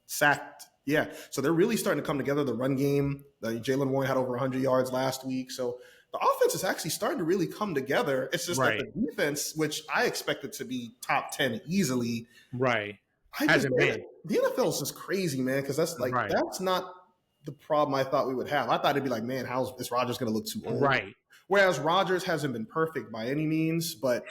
sacked. Yeah, so they're really starting to come together. The run game, Jalen Warren had over 100 yards last week. So the offense is actually starting to really come together. It's just that the defense, which I expected to be top 10 easily, hasn't been. The NFL is just crazy, man, because that's not the problem I thought we would have. I thought it'd be like, man, is Rodgers going to look too old? Right. Whereas Rodgers hasn't been perfect by any means, but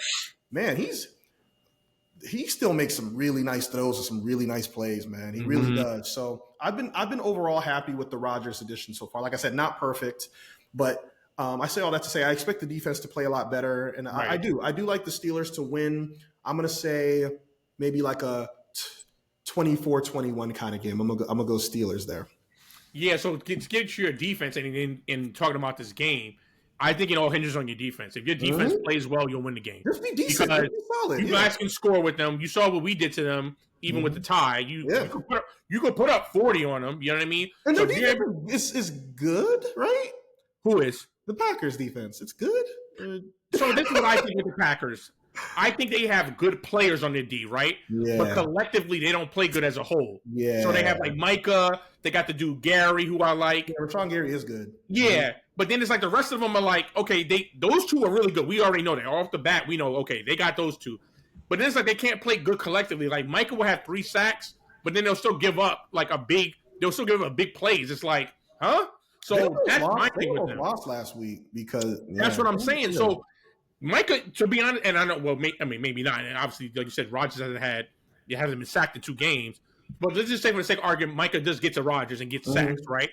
man, he still makes some really nice throws and some really nice plays, man. He really does. So I've been overall happy with the Rodgers edition so far. Like I said, not perfect, but I say all that to say I expect the defense to play a lot better, and I do like the Steelers to win. I'm gonna say maybe like a 24-21 kind of game. I'm gonna go Steelers there. Yeah. So to get to your defense and in talking about this game, I think it all hinges on your defense. If your defense plays well, you'll win the game. Just be decent. Just be solid. You guys can score with them. You saw what we did to them, even with the tie. You could put up 40 on them. You know what I mean? And their defense is good, right? Who is? The Packers defense. It's good. So this is what I think with the Packers. I think they have good players on their D, right? Yeah. But collectively, they don't play good as a whole. Yeah. So they have like Micah. They got the dude Gary, who I like. Yeah, Rashawn Gary is good. Yeah. But then it's like the rest of them are like, okay, those two are really good. We already know that. Off the bat, we know, okay, they got those two. But then it's like they can't play good collectively. Like Micah will have 3 sacks, but then they'll still give up big plays. It's like, huh? So that's my thing with them. Lost last week because that's what I'm saying. So Micah, to be honest, and I know, well, maybe not. And obviously, like you said, Rodgers hasn't been sacked in 2 games. But let's just say, for the sake of argument, Micah does get to Rodgers and gets sacks, right?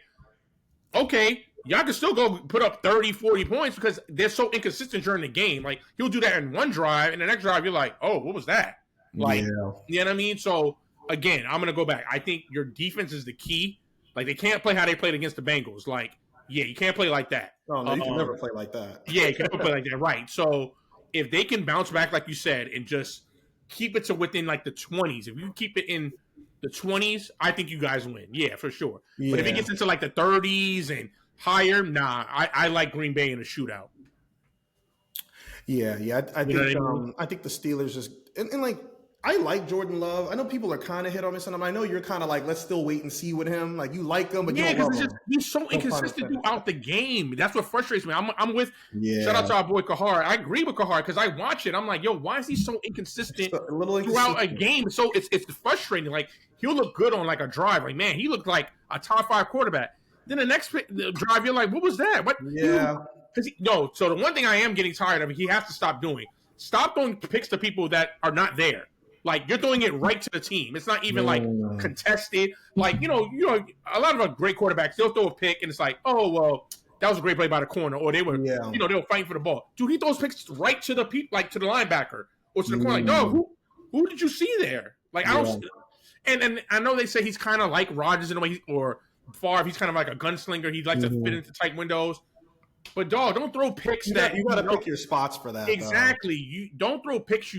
Okay, y'all can still go put up 30, 40 points because they're so inconsistent during the game. Like, he'll do that in one drive, and the next drive, you're like, oh, what was that? Like, you know what I mean? So, again, I'm going to go back. I think your defense is the key. Like, they can't play how they played against the Bengals. Like, yeah, you can't play like that. Oh, no, you can never play like that. Yeah, you can never play like that, right. So, if they can bounce back, like you said, and just keep it to within, like, the 20s, if you keep it in the 20s, I think you guys win. Yeah, for sure. Yeah. But if it gets into, like, the 30s and higher, nah, I like Green Bay in a shootout. Yeah. I think the Steelers just and like I like Jordan Love. I know people are kind of hit on this, and I know you're kind of like, let's still wait and see with him. Like, you like him, but you don't love him. He's so inconsistent throughout the game. That's what frustrates me. I'm with. Shout out to our boy Kahar. I agree with Kahar because I watch it. I'm like, yo, why is he so inconsistent throughout a game? So it's frustrating. Like, he'll look good on like a drive. Like, man, he looked like a top 5 quarterback. Then the next drive, you're like, what was that? What? Yeah. So the one thing I am getting tired of, he has to stop doing. Stop throwing picks to people that are not there. Like, you're throwing it right to the team. It's not even like contested. Like, you know, a lot of our great quarterbacks, they'll throw a pick and it's like, oh, well, that was a great play by the corner, or they were, they were fighting for the ball. Dude, he throws picks right to the like to the linebacker or to the corner. Like, no, who did you see there? Like, I don't. And I know they say he's kind of like Rodgers in a way, or Favre. He's kind of like a gunslinger. He likes to fit into tight windows. But dog, don't throw picks you got to pick your spots for that. Exactly. You don't throw picks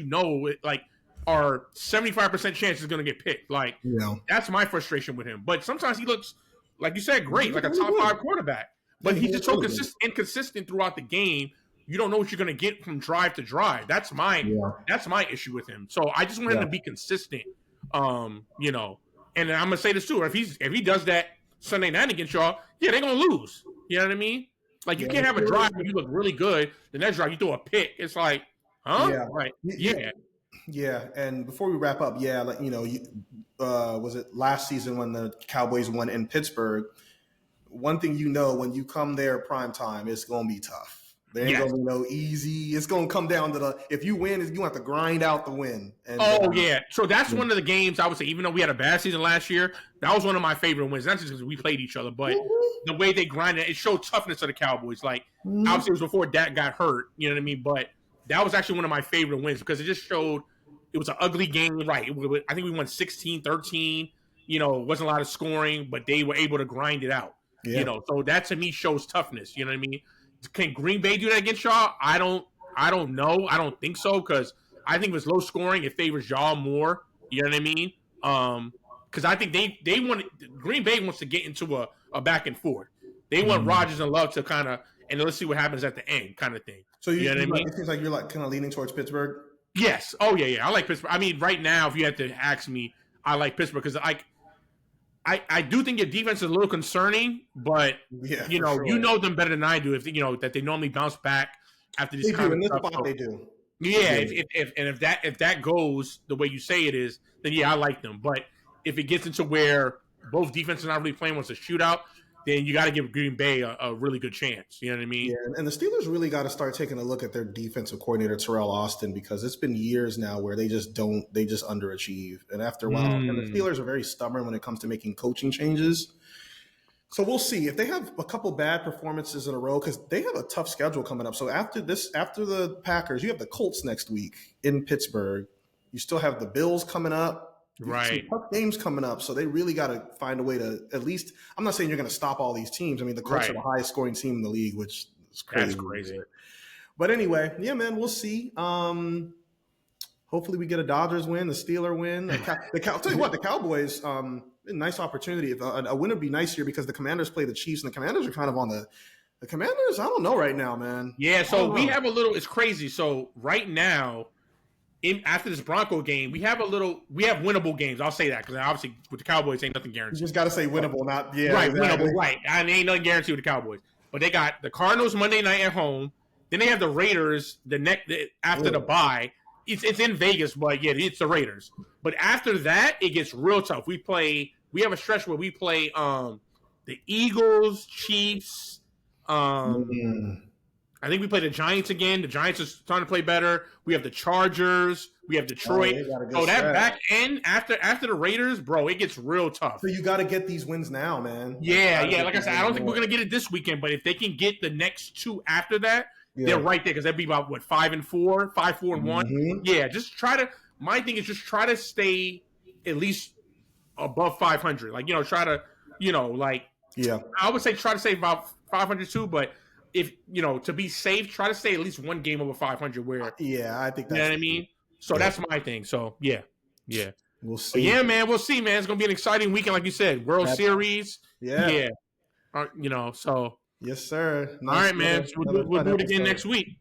like are 75% chance is going to get picked. Like, that's my frustration with him. But sometimes he looks, like you said, great, like a top 5 quarterback. But he's just so inconsistent throughout the game. You don't know what you're going to get from drive to drive. That's my issue with him. So I just want him to be consistent. And I'm gonna say this too. If he does that Sunday night against y'all, they're gonna lose. You know what I mean? Like, you can't have a drive where you look really good. The next drive you throw a pick. It's like, huh? Yeah. Right. Yeah. And before we wrap up, like, was it last season when the Cowboys won in Pittsburgh? One thing when you come there prime time, it's gonna be tough. There ain't gonna be no easy. It's gonna come down to if you win, you have to grind out the win. And, So that's one of the games I would say. Even though we had a bad season last year, that was one of my favorite wins. Not just because we played each other, but the way they grinded, it showed toughness of the Cowboys. Like, obviously it was before Dak got hurt. You know what I mean? But that was actually one of my favorite wins because it just showed it was an ugly game. Right? I think we won 16-13. It wasn't a lot of scoring, but they were able to grind it out. Yeah. So that to me shows toughness. You know what I mean? Can Green Bay do that against y'all? I don't know. I don't think so because I think if it's low scoring, it favors y'all more. You know what I mean? because I think they want Green Bay wants to get into a back and forth. They want Rodgers and Love to kind of, and let's see what happens at the end, kind of thing. So you know what I mean? It seems like you're like kind of leaning towards Pittsburgh. Yes. Oh yeah. I like Pittsburgh. I mean, right now, if you had to ask me, I like Pittsburgh because I do think your defense is a little concerning, but you know them better than I do. If that they normally bounce back after this kind of stuff. They do. Yeah. If that goes the way you say it is, then yeah, I like them. But if it gets into where both defenses are not really playing, wants a shootout, then you got to give Green Bay a really good chance. You know what I mean? Yeah, and the Steelers really got to start taking a look at their defensive coordinator, Terrell Austin, because it's been years now where they just underachieve. And after a while, and the Steelers are very stubborn when it comes to making coaching changes. So we'll see if they have a couple bad performances in a row, because they have a tough schedule coming up. So after the Packers, you have the Colts next week in Pittsburgh. You still have the Bills coming up. Right. Some tough games coming up, so they really got to find a way to at least. I'm not saying you're going to stop all these teams. I mean, the Colts are the highest scoring team in the league, which is crazy. That's crazy. But anyway, yeah, man, we'll see. Hopefully, we get a Dodgers win, the Steeler win. I'll tell you what, the Cowboys. Nice opportunity. A win would be nice here because the Commanders play the Chiefs, and the Commanders are kind of on the Commanders. I don't know right now, man. Yeah, so we have a little. It's crazy. So right now. After this Bronco game, we have winnable games. I'll say that because obviously with the Cowboys, ain't nothing guaranteed. You just got to say winnable, right, exactly. Winnable, right. And ain't nothing guaranteed with the Cowboys. But they got the Cardinals Monday night at home. Then they have the Raiders after the bye. It's in Vegas, but yeah, it's the Raiders. But after that, it gets real tough. We have a stretch where we play the Eagles, Chiefs. I think we play the Giants again. The Giants are starting to play better. We have the Chargers. We have Detroit. That back end after the Raiders, bro, it gets real tough. So you got to get these wins now, man. Yeah. Like I said, I don't think we're gonna get it this weekend, but if they can get the next two after that, they're right there because that'd be about 5-4, 5-4-1. Yeah, just try to. My thing is just try to stay at least above 500. Like try to I would say try to stay about 500 too, but. If to be safe, try to stay at least one game over 500. Where I think that's, you know what I mean. So that's my thing. So yeah, we'll see. But yeah, man, we'll see, man. It's gonna be an exciting weekend, like you said. World Series. Yeah. So yes, sir. Nice. All right, man. So we'll do it again next week.